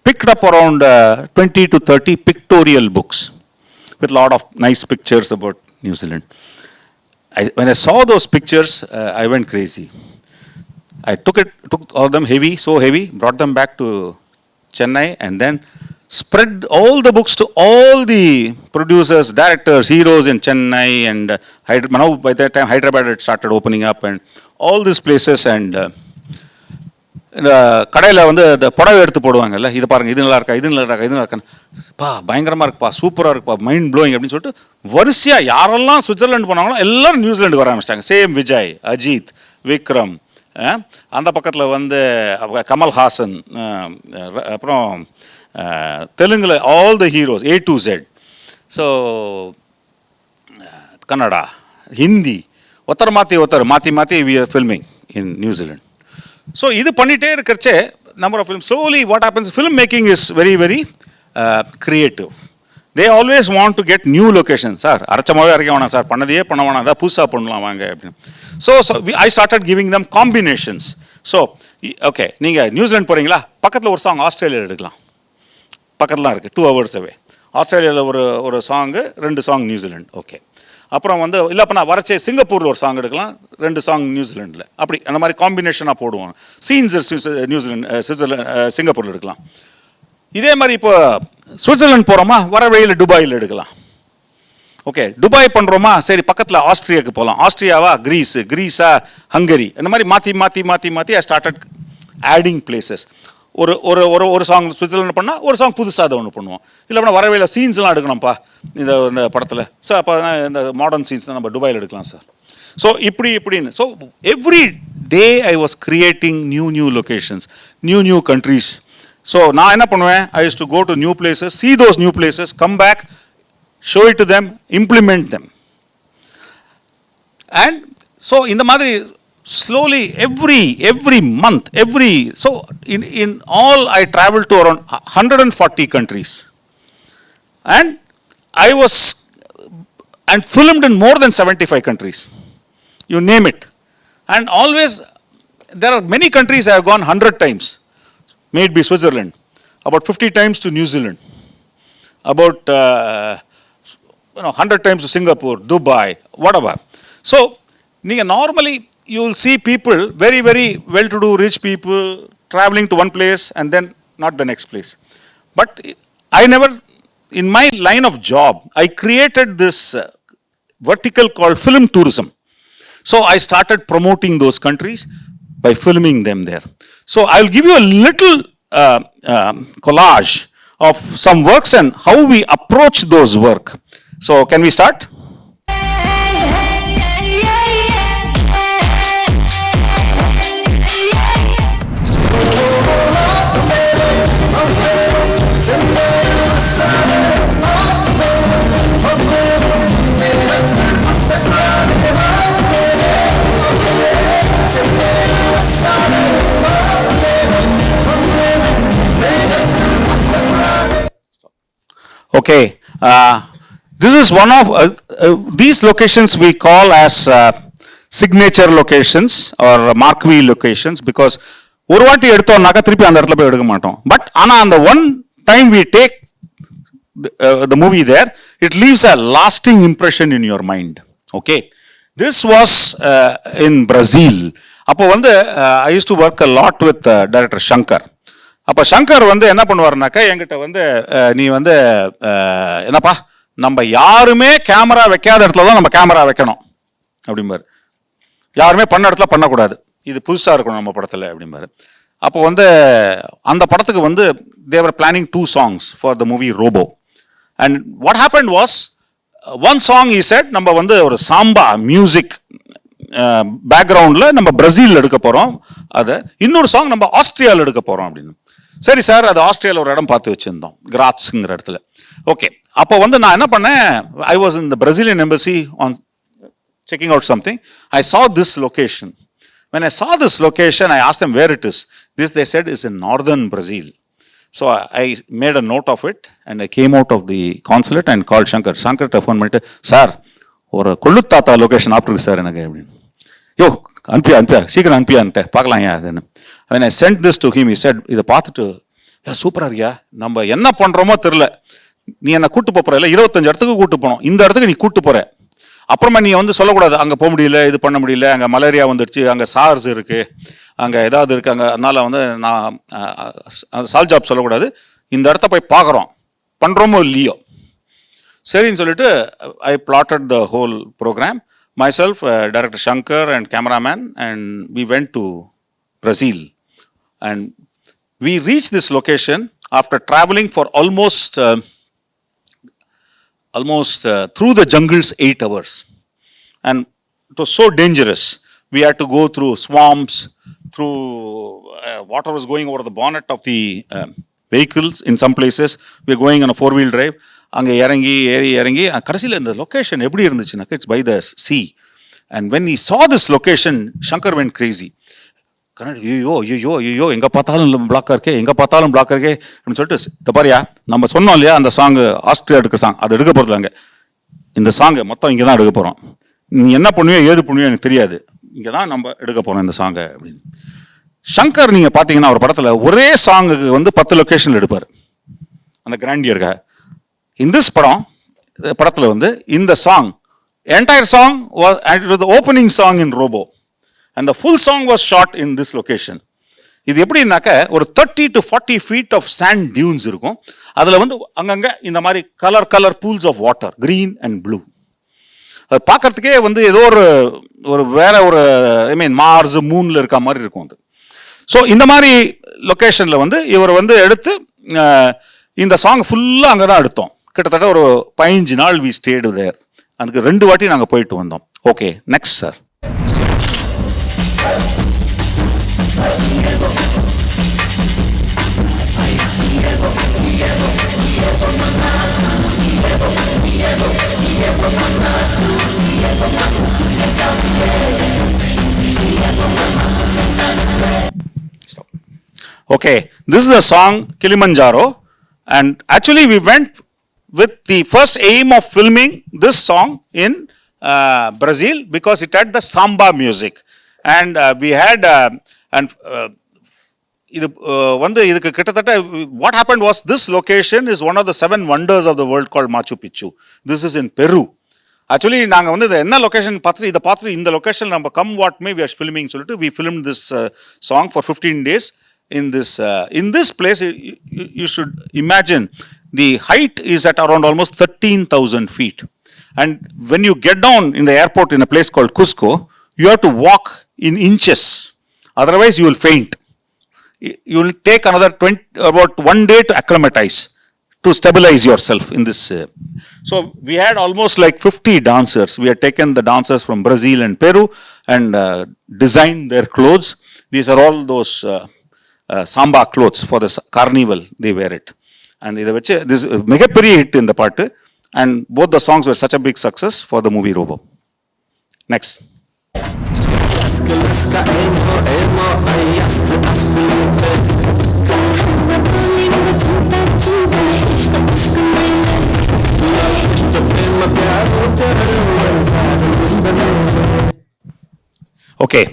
picked up around 20 to 30 pictorial books with a lot of nice pictures about New Zealand. When I saw those pictures, I went crazy. I took all of them heavy, so heavy, brought them back to Chennai, and then spread all the books to all the producers, directors, heroes in Chennai, and now by that time Hyderabad had started opening up and all these places. And இந்த கடையில் வந்து இந்த புடவை எடுத்து போடுவாங்கல்ல, இது பாருங்கள், இது நல்லா இருக்கா, இது நல்லா இருக்கா, இது நல்லா இருக்கான்னு, பா பயங்கரமாக இருக்குப்பா, சூப்பராக இருக்குப்பா, மைண்ட் ப்ளோயிங் அப்படின்னு சொல்லிட்டு வரிசையாக யாரெல்லாம் சுவிட்சர்லாந்து போனாங்களோ எல்லாரும் நியூசிலாண்டு வர ஆரம்பிச்சிட்டாங்க. சேம் விஜய், அஜித், விக்ரம், அந்த பக்கத்தில் வந்து கமல்ஹாசன், அப்புறம் தெலுங்கில் all the heroes A to Z. So Kannada, Hindi, ஒருத்தர் மாற்றி we are filming in New Zealand. So இது பண்ணிகிட்டே இருக்கிறச்சே number of film slowly what happens, film making is very very creative. They always want to get new location. Sir அரைச்சமாகவே அரைக்க வேணாம் sir, பண்ணதையே பண்ண வேணாம், அதான் புதுசாக பண்ணலாம் வாங்க அப்படின்னு. So I started giving them combinations. So okay, நீங்கள் நியூசிலாண்ட் போகிறீங்களா, பக்கத்தில் ஒரு சாங் ஆஸ்திரேலியாவில் எடுக்கலாம், பக்கத்தில் இருக்குது, 2 hours away. ஆஸ்திரேலியாவில் ஒரு சாங்கு, 2 சாங் நியூசிலாண்ட். ஓகே, அப்புறம் வந்து இல்லை இப்போ நான் வரச்சே சிங்கப்பூரில் ஒரு சாங் எடுக்கலாம், 2 சாங் நியூசிலாண்டில், அப்படி அந்த மாதிரி காம்பினேஷனாக போடுவோம். சீன்ஸ் நியூசிலாண்ட் சிங்கப்பூரில் எடுக்கலாம். இதே மாதிரி இப்போ சுவிட்சர்லாந்து போகிறோமா, வர வழியில் துபாயில் எடுக்கலாம். ஓகே, துபாய் பண்ணுறோமா, சரி பக்கத்தில் ஆஸ்திரியாவுக்கு போகலாம், ஆஸ்திரியாவா கிரீஸா ஹங்கரி, அந்த மாதிரி மாற்றி ஐ ஸ்டார்டட் ஆடிங் பிளேசஸ். ஒரு சாங் சுவிட்சர்லாந்து பண்ணால் ஒரு சாங் புதுசாக அதை ஒன்று பண்ணுவோம். இல்லை அப்படின்னா வரவையில் சீன்ஸ்லாம் எடுக்கணும்ப்பா இந்த படத்தில் சார், அப்போ இந்த மாடர்ன் சீன்ஸ் தான் நம்ம துபாயில் எடுக்கலாம் சார். ஸோ இப்படின்னு so every day I was creating new locations, new countries. So நான் என்ன பண்ணுவேன், I use to go to new places, see those new places, come back, show it to them, implement them. And so இந்த மாதிரி slowly every month, so in all I traveled to around 140 countries, and I was and filmed in more than 75 countries, you name it. And always there are many countries I have gone 100 times, may it be Switzerland, about 50 times to New Zealand, about 100 times to Singapore, Dubai, whatever. So normally you will see people, very well-to-do rich people, traveling to one place and then not the next place. But I never, in my line of job, I created this vertical called film tourism. So I started promoting those countries by filming them there. So I'll give you a little collage of some works and how we approach those work. So can we start? Okay, this is one of these locations we call as signature locations or marquee locations, because ஒரு வாட்டி எடுத்தோம்னாக்கா திருப்பி அந்த இடத்துல போய் எடுக்க மாட்டோம். But ஆனால் அந்த one time we take the movie there, it leaves a lasting impression in your mind. Okay, this was in Brazil. அப்போ வந்து I used to work a lot with director Shankar. அப்போ சங்கர் வந்து என்ன பண்ணுவாருனாக்கா, என்கிட்ட வந்து நீ வந்து என்னப்பா, நம்ம யாருமே கேமரா வைக்காத இடத்துல தான் நம்ம கேமரா வைக்கணும் அப்படிம்பாரு. யாருமே பண்ண இடத்துல பண்ணக்கூடாது, இது புதுசாக இருக்கணும் நம்ம படத்தில் அப்படிம்பாரு. அப்போ வந்து அந்த படத்துக்கு வந்து they were planning 2 songs for the movie Robo. And what happened was, one song he said, நம்ம வந்து ஒரு சாம்பா மியூசிக் பேக்ரவுண்டில் நம்ம பிரேசில் எடுக்க போகிறோம், அதை இன்னொரு சாங் நம்ம ஆஸ்திரியாவில் எடுக்க போகிறோம் அப்படின்னு. சரி சார், அது ஆஸ்திரேலியாவில் ஒரு இடம் பார்த்து வச்சுருந்தோம், கிராட்ஸுங்கிற இடத்துல. ஓகே, அப்போ வந்து நான் என்ன பண்ணேன், I was in the Brazilian embassy on checking out something. I saw this location. When I saw this location, I asked them where it is. This, they said, is in northern Brazil. So I made a note of it and I came out of the consulate and called Shankar. Shankar phone பண்ணிட்டு, sir ஒரு கொள்ளுத்தாத்தா location ஆப்டருக்கு sir எனக்கு அப்படின்னு. யோ அனுப்பியா சீக்கிரம் அனுப்பியான்ட்டு பார்க்கலாம் ஏன் அதுன்னு. when I sent this to him, he said, இதை பார்த்துட்டு, சூப்பராக இருக்கியா, நம்ம என்ன பண்ணுறோமோ தெரில, நீ என்னை கூட்டு போகிற இல்லை, 25 இடத்துக்கு கூட்டு போனோம், இந்த இடத்துக்கு நீ கூட்டு போகிற, அப்புறமா நீ வந்து சொல்லக்கூடாது அங்கே போக முடியல, இது பண்ண முடியல, அங்கே மலேரியா வந்துடுச்சு, அங்கே சார்ஸ் இருக்குது, அங்கே ஏதாவது இருக்குது, அங்கே அதனால் வந்து நான் சால் ஜாப் சொல்லக்கூடாது. இந்த இடத்த போய் பார்க்குறோம், பண்ணுறோமோ இல்லையோ, சரின்னு சொல்லிட்டு I plotted the whole program myself, Director Shankar and cameraman, and we went to Brazil. And we reached this location after traveling for almost through the jungles 8 hours. And it was so dangerous. We had to go through swamps, through water was going over the bonnet of the vehicles. In some places, we were going on a 4-wheel drive. அங்கே இறங்கி கடைசியில் இந்த location எப்படி இருந்துச்சுனாக்கா, it's by the sea. And when I saw this location, Shankar went crazy. ஐயோ எங்கே பார்த்தாலும் பிளாக்காக இருக்கே அப்படின்னு சொல்லிட்டு, இந்த பாரியா நம்ம சொன்னோம் இல்லையா அந்த சாங் ஆஸ்திரியா எடுக்கிற சாங், அது எடுக்க போகிறது அங்கே, இந்த சாங்கை மொத்தம் இங்கே தான் எடுக்க போகிறோம், நீ என்ன பண்ணுவியோ ஏது பண்ணுவியோ எனக்கு தெரியாது, இங்கே தான் நம்ம எடுக்க போகிறோம் இந்த சாங்கை அப்படின்னு. ஷங்கர் நீங்கள் பார்த்தீங்கன்னா ஒரு படத்தில் ஒரே சாங்குக்கு வந்து 10 லொக்கேஷன் எடுப்பார் அந்த கிராண்டியருக்காக. In this படத்தில் வந்து இந்த song, entire song was the opening song in Robo, and the full song was shot in this location. இது எப்படின்னாக்க ஒரு 30 to 40 feet of sand dunes இருக்கும். அதில் வந்து அங்கங்கே இந்த மாதிரி colour pools of water, green and blue. அது பார்க்கறதுக்கே வந்து ஏதோ ஒரு வேற ஒரு மார்ஸ் மூனில் இருக்க மாதிரி இருக்கும் அது. ஸோ இந்த மாதிரி லொக்கேஷனில் வந்து இவர் வந்து எடுத்து இந்த சாங் ஃபுல்லாக அங்கே தான் எடுத்தோம். கிட்டத்தட்ட ஒரு 15 நாள் வி ஸ்டேடு தேர். அதுக்கு 2 வாட்டி நாங்கள் போயிட்டு வந்தோம். Okay, next sir. Okay, this is the song Kilimanjaro, and actually we went with the first aim of filming this song in Brazil because it had the samba music, and we had இது வந்து இதுக்கு கிட்டத்தட்ட what happened was this location is one of the 7 wonders of the world called Machu Picchu. This is in Peru. Actually நாங்கள் வந்து இது என்ன location பார்த்துட்டு இந்த லொக்கேஷன் நம்ம come what may we are filming சொல்லிட்டு we filmed this song for 15 days in this place. You should imagine the height is at around almost 13,000 feet. And when you get down in the airport in a place called Cusco, you have to walk in inches. Otherwise, you will faint. You will take about 1 day to acclimatize, to stabilize yourself in this. So we had almost like 50 dancers. We had taken the dancers from Brazil and Peru and designed their clothes. These are all those samba clothes for the carnival. They wear it. And இதை வச்சு this மிகப்பெரிய hit இந்த பாட்டு. And both the songs were such a big success for the movie Robo. Next. Okay.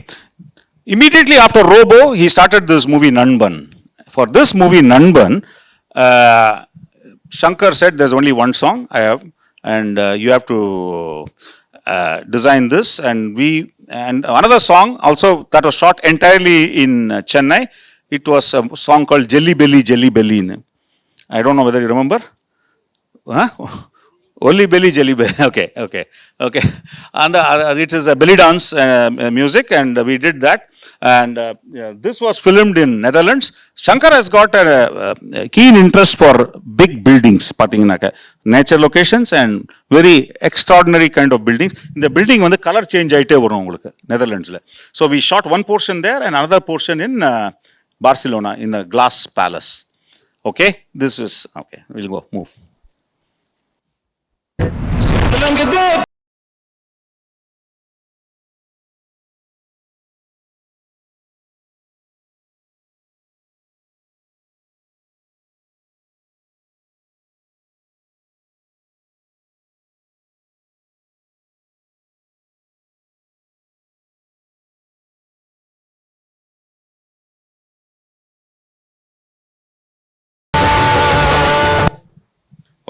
Immediately after Robo, he started this movie Nanban. For this movie Nanban, Shankar said there's only one song I have, and you have to design this. And another song also that was shot entirely in Chennai. It was a song called Jelly Belly, Jelly Belly. I don't know whether you remember. Huh? Only belly, jelly belly. Okay. And it is a belly dance music, and we did that. And this was filmed in Netherlands. Shankar has got a keen interest for big buildings, nature locations and very extraordinary kind of buildings. In the building, when the color change aite varum ungalku Netherlands la. So we shot one portion there and another portion in Barcelona in the Glass Palace. Okay, this is okay. We'll go move.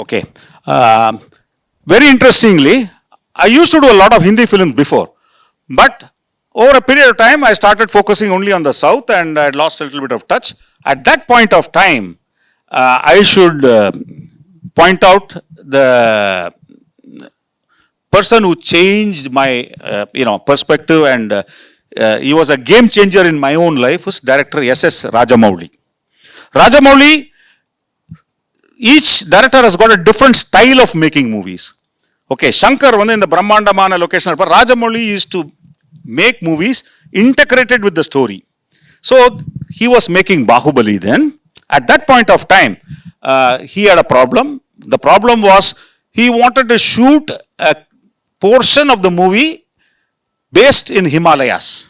Okay. Very interestingly, I used to do a lot of Hindi films before, but over a period of time, I started focusing only on the South, and I lost a little bit of touch. At that point of time, I should point out the person who changed my perspective, and he was a game changer in my own life, was director S.S. Rajamouli. Rajamouli, each director has got a different style of making movies. Okay, Shankar in the Brahmandamana location, but Rajamouli used to make movies integrated with the story. So he was making Bahubali then. At that point of time, he had a problem. The problem was he wanted to shoot a portion of the movie based in Himalayas,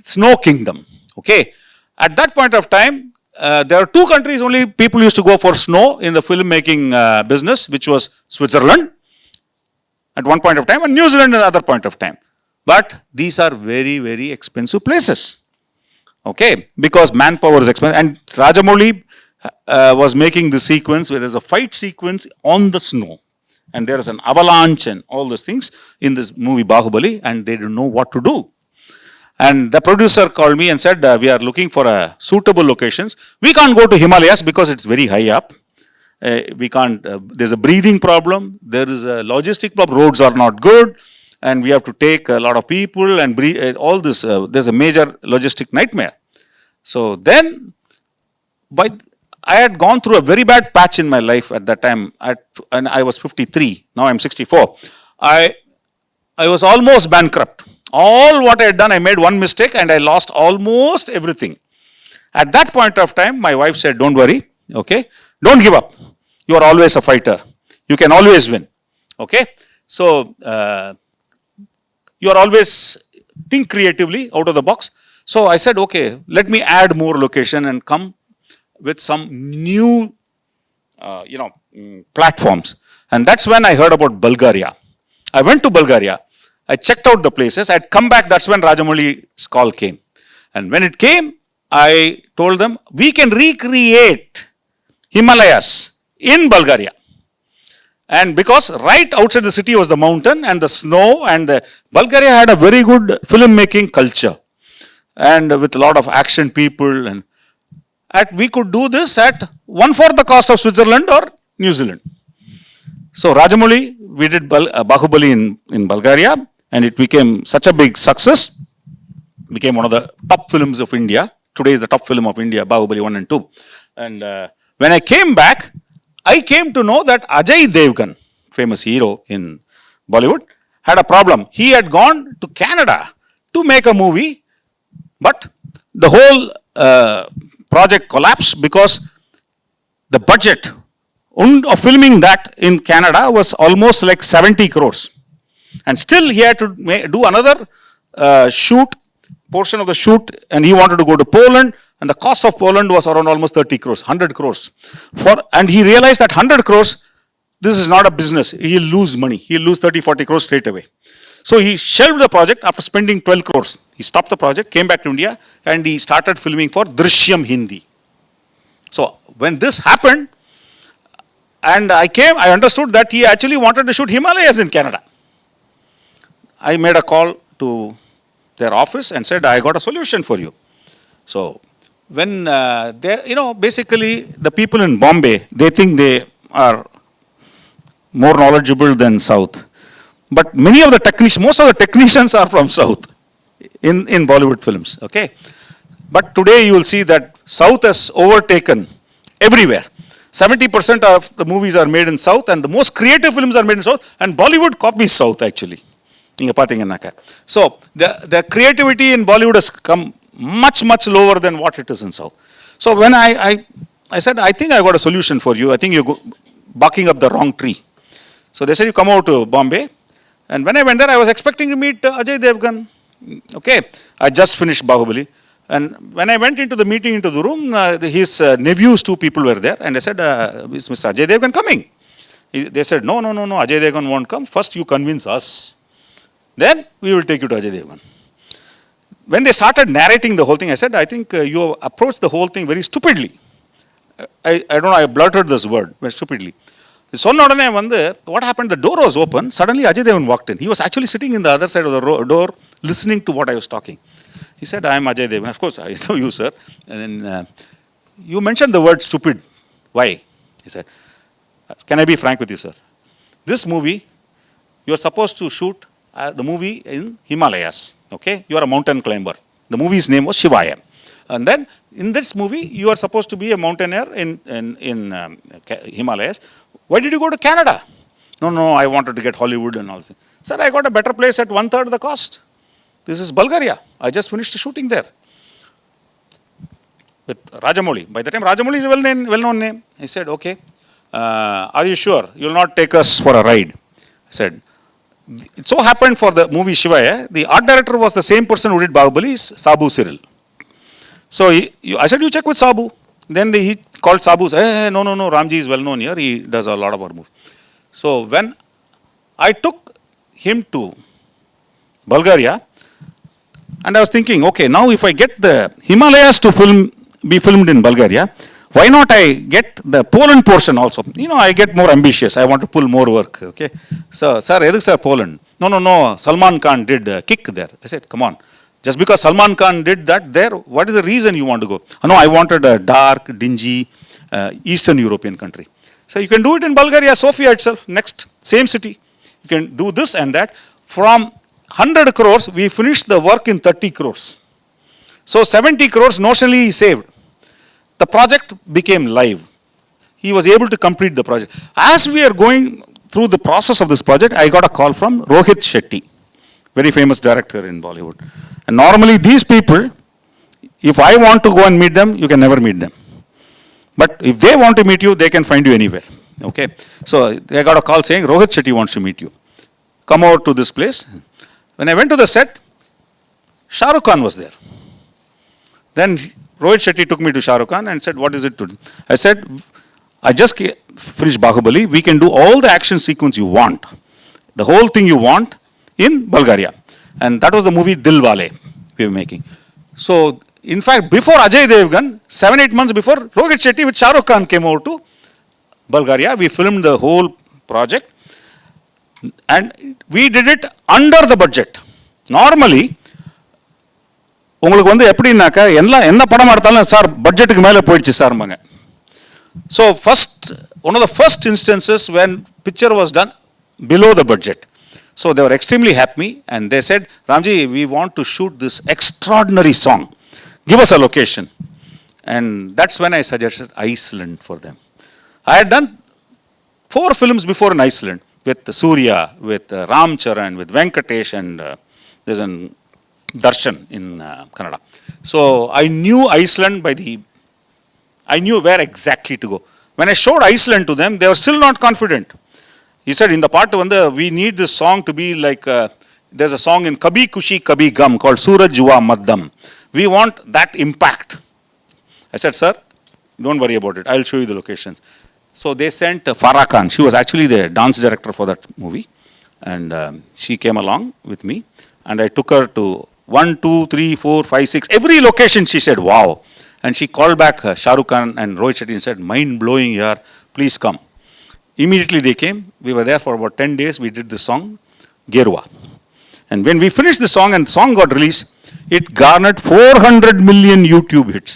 Snow Kingdom. Okay, at that point of time, there are two countries only people used to go for snow in the filmmaking business, which was Switzerland at one point of time and New Zealand at another point of time. But these are very, very expensive places. Okay, because manpower is expensive. And Rajamouli was making the sequence where there's a fight sequence on the snow, and there is an avalanche and all those things in this movie Bahubali, and they don't know what to do. And the producer called me and said, we are looking for a suitable locations. We can't go to Himalayas because it's very high up. We can't, there's a breathing problem. There is a logistic problem. Roads are not good. And we have to take a lot of people and breathe, all this. There's a major logistic nightmare. So then, I had gone through a very bad patch in my life at that time. And I was 53. Now I'm 64. I was almost bankrupt. All what I had done, I made one mistake and I lost almost everything. At that point of time, my wife said, don't worry, okay? Don't give up. You are always a fighter. You can always win, okay? So, you are always think creatively out of the box. So I said, okay, let me add more location and come with some new, platforms. And that's when I heard about Bulgaria. I went to Bulgaria. I checked out the places. I'd come back. That's when Rajamouli's call came. And when it came, I told them, we can recreate Himalayas in Bulgaria. And because right outside the city was the mountain and the snow, and Bulgaria had a very good filmmaking culture, and with a lot of action people, and we could do this at 1/4 the cost of Switzerland or New Zealand. So Rajamouli, we did Bahubali in Bulgaria, and it became such a big success. Became one of the top films of India. Today is the top film of India, Bahubali 1 and 2. And when I came back, I came to know that Ajay Devgan, famous hero in Bollywood, had a problem. He had gone to Canada to make a movie, but the whole project collapsed because the budget of filming that in Canada was almost like 70 crores. And still he had to do another portion of the shoot, and he wanted to go to Poland, and the cost of Poland was around almost 30 crores, 100 crores. And he realized that 100 crores, this is not a business. He'll lose money. He'll lose 30, 40 crores straight away. So he shelved the project after spending 12 crores. He stopped the project, came back to India, and he started filming for Drishyam Hindi. So when this happened, and I understood that he actually wanted to shoot Himalayas in Canada. I made a call to their office and said, I got a solution for you. So when basically the people in Bombay, they think they are more knowledgeable than South. But many of the most of the technicians are from South in Bollywood films, okay? But today you will see that South has overtaken everywhere. 70% of the movies are made in South, and the most creative films are made in South, and Bollywood copies South actually. So the creativity in Bollywood has come much, much lower than what it is in South. So when I said, I think I got a solution for you. I think you're barking up the wrong tree. So they said, you come out to Bombay. And when I went there, I was expecting to meet Ajay Devgan. Okay, I just finished Bahubali. And when I went into the meeting, into the room, his nephews, 2 people were there. And I said, is Mr. Ajay Devgan coming? They said, no, Ajay Devgan won't come. First you convince us. Then we will take you to Ajay Devgan. When they started narrating the whole thing, I said, I think you approached the whole thing very stupidly. I don't know, I blurted this word very stupidly. சொன்ன உடனே வந்து what happened, the door was open, suddenly Ajay Devan walked in. He was actually sitting in the other side of the door listening to what I was talking. He said, I am Ajay Devan. Of course, I know you, sir. And then you mentioned the word stupid. Why? He said, can I be frank with you, sir? This movie, you are supposed to shoot the movie in Himalayas. Okay? You are a mountain climber. The movie's name was Shivaya. And then in this movie, you are supposed to be a mountaineer in Himalayas. Why did you go to Canada? No, I wanted to get Hollywood and all this. Sir, I got a better place at 1/3 of the cost. This is Bulgaria. I just finished shooting there. With Rajamouli. By the time Rajamouli is a well-known name. He said, okay, are you sure you will not take us for a ride? I said, it so happened for the movie Shivaya, the art director was the same person who did Bahubali, Sabu Cyril. So I said, you check with Sabu. Then he called Sabu, said, hey, no, Ramji is well known here, he does a lot of our movies. So when I took him to Bulgaria, and I was thinking, okay, now if I get the Himalayas to be filmed in Bulgaria, why not I get the Poland portion also? You know, I get more ambitious, I want to pull more work, okay. So, sir, eduk sir Poland? No, Salman Khan did Kick there. I said, come on. Just because Salman Khan did that there, what is the reason you want to go? No, I wanted a dark, dingy, Eastern European country. So you can do it in Bulgaria, Sofia itself, next, same city. You can do this and that. From 100 crores, we finished the work in 30 crores. So 70 crores notionally he saved. The project became live. He was able to complete the project. As we are going through the process of this project, I got a call from Rohit Shetty, very famous director in Bollywood. And normally these people, if I want to go and meet them, you can never meet them. But if they want to meet you, they can find you anywhere. Okay. So they got a call saying, Rohit Shetty wants to meet you. Come over to this place. When I went to the set, Shah Rukh Khan was there. Then Rohit Shetty took me to Shah Rukh Khan and said, what is it to do? I said, I just finished Bahubali. We can do all the action sequence you want. The whole thing you want in Bulgaria. And that was the movie Dilwale we were making. So, in fact, before Ajay Devgan, 7-8 months before, Rohit Shetty with Shah Rukh Khan came over to Bulgaria. We filmed the whole project. And we did it under the budget. Normally, உங்களுக்கு வந்து எப்படின்னாக்கா என்ன படம் எடுத்தாலும் sir பட்ஜெட்டுக்கு மேலே போயிடுச்சு சார்மாங்க. So first, one of the first instances when picture was done below the budget. So they were extremely happy and they said, Ramji, we want to shoot this extraordinary song. Give us a location. And that's when I suggested Iceland for them. I had done 4 films before in Iceland with Surya, with Ram Charan, with Venkatesh, and there's an Darshan in Kannada. So I knew Iceland I knew where exactly to go. When I showed Iceland to them, they were still not confident. He said, in the part, we need this song to be like, there's a song in Kabhi Kushi Kabhi Gum called Suraj Jua Maddam. We want that impact. I said, sir, don't worry about it. I'll show you the locations. So they sent Farah Khan. She was actually the dance director for that movie. And she came along with me. And I took her to 1, 2, 3, 4, 5, 6. Every location she said, wow. And she called back Shah Rukh Khan and Rohit Shetty and said, mind blowing here, please come. Immediately they came. We were there for about 10 days. We did the song, Gerwa. And when we finished the song and the song got released, it garnered 400 million YouTube hits.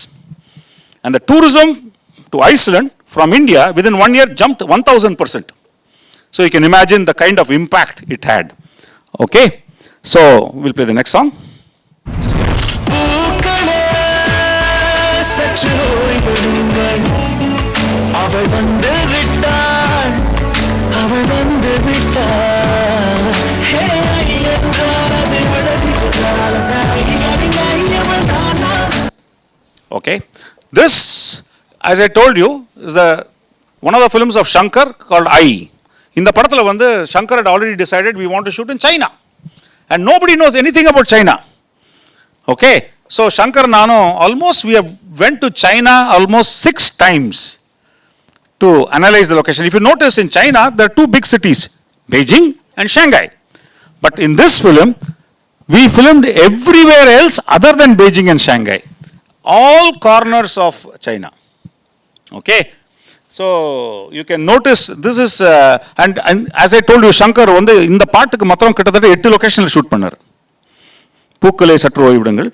And the tourism to Iceland from India within 1 year jumped 1000%. So you can imagine the kind of impact it had. Okay. So we'll play the next song. அவள் வந்து விட்டாள் அவள் வந்து விட்டாள் ஹே ஐயங்காரது விளதிட்டாள் Okay. This, as I told you, is one of the films of Shankar called I. In the படத்துல வந்து Shankar had already decided we want to shoot in China. And nobody knows anything about China. Okay. So Shankar Nano, almost we have went to China almost 6 times to analyze the location. If you notice in China, there are 2 big cities, Beijing and Shanghai. But in this film, we filmed everywhere else other than Beijing and Shanghai. All corners of China. Okay. So you can notice this is and as I told you, Shankar வந்து இந்த பாட்டுக்கு மொத்தம் கிட்டத்தட்ட 8 லொகேஷன்ல shoot பண்ணார். பூக்களே சற்று ஓய்விடுங்கள்.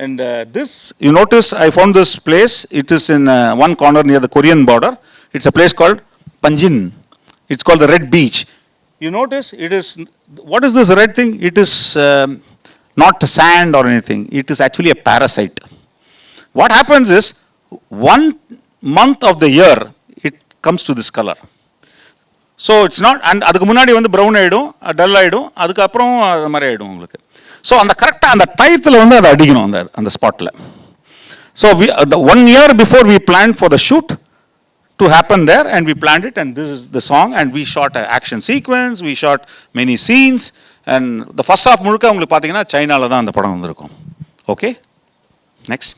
And this, you notice, I found this place. It is in one corner near the Korean border. It's a place called Panjin. It's called the Red Beach. You notice it is, what is this red thing? It is not sand or anything. It is actually a parasite. What happens is, 1 month of the year, it comes to this color. So it's not, and அதுக்கு முன்னாடி வந்து brown ஆகிடும், dull ஆகிடும், அதுக்கப்புறம் அது மாதிரி ஆகிடும் உங்களுக்கு. ஸோ அந்த கரெக்டாக அந்த டயத்தில் வந்து அதை அடிக்கணும் அந்த ஸ்பாட்டில். So the 1 year before we planned for the shoot to happen there, and we planned it, and this is the song, and we shot an action sequence, we shot many scenes, and the first half முழுக்க உங்களுக்கு பார்த்தீங்கன்னா சைனாவில் தான் அந்த படம் வந்திருக்கும். Okay, next.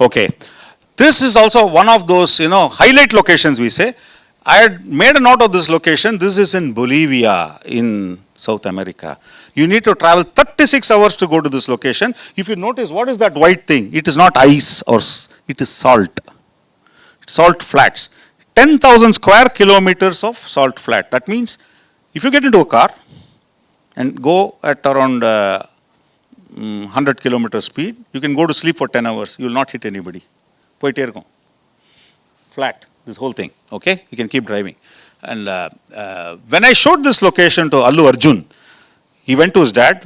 Okay, this is also one of those, highlight locations we say. I had made a note of this location. This is in Bolivia in South America. You need to travel 36 hours to go to this location. If you notice, what is that white thing? It is not ice, or it is salt. It's salt flats. 10,000 square kilometers of salt flat. That means if you get into a car and go at around 100 kilometer speed, you can go to sleep for 10 hours. You will not hit anybody. Poite irukum. Flat, this whole thing. Okay, you can keep driving. And when I showed this location to Allu Arjun, he went to his dad,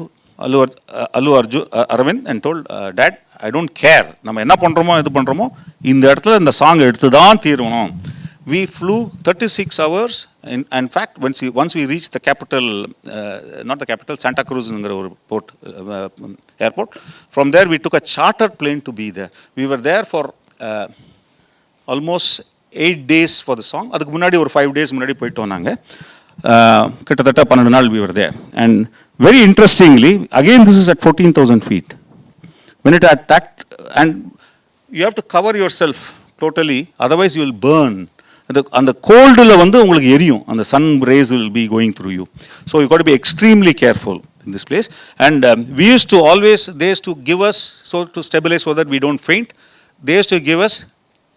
Allu Arjun, Arvind, and told, Dad, I don't care. நம்ம என்ன பண்றோமோ இது பண்றோமோ இந்த இடத்துல இந்த song எடுத்து தான் தீரணும். We flew 36 hours. In fact, once we reached the capital, not the capital, Santa Cruz port, airport. From there, we took a chartered plane to be there. We were there for almost 8 days for the song. அதுக்கு முன்னாடி ஒரு 5 days முன்னாடி போயிட்டோம் நாங்க. கிட்டத்தட்ட 12 நாள் we were there. And very interestingly, again this is at 14,000 feet. When it at that, and you have to cover yourself totally, otherwise you will burn. அந்த கோல்டில் வந்து உங்களுக்கு எரியும், அந்த sun rays will be going through you. So you got to be extremely careful in this place. And we used to always, they used to give us, so to stabilize so that we don't faint, they used to give us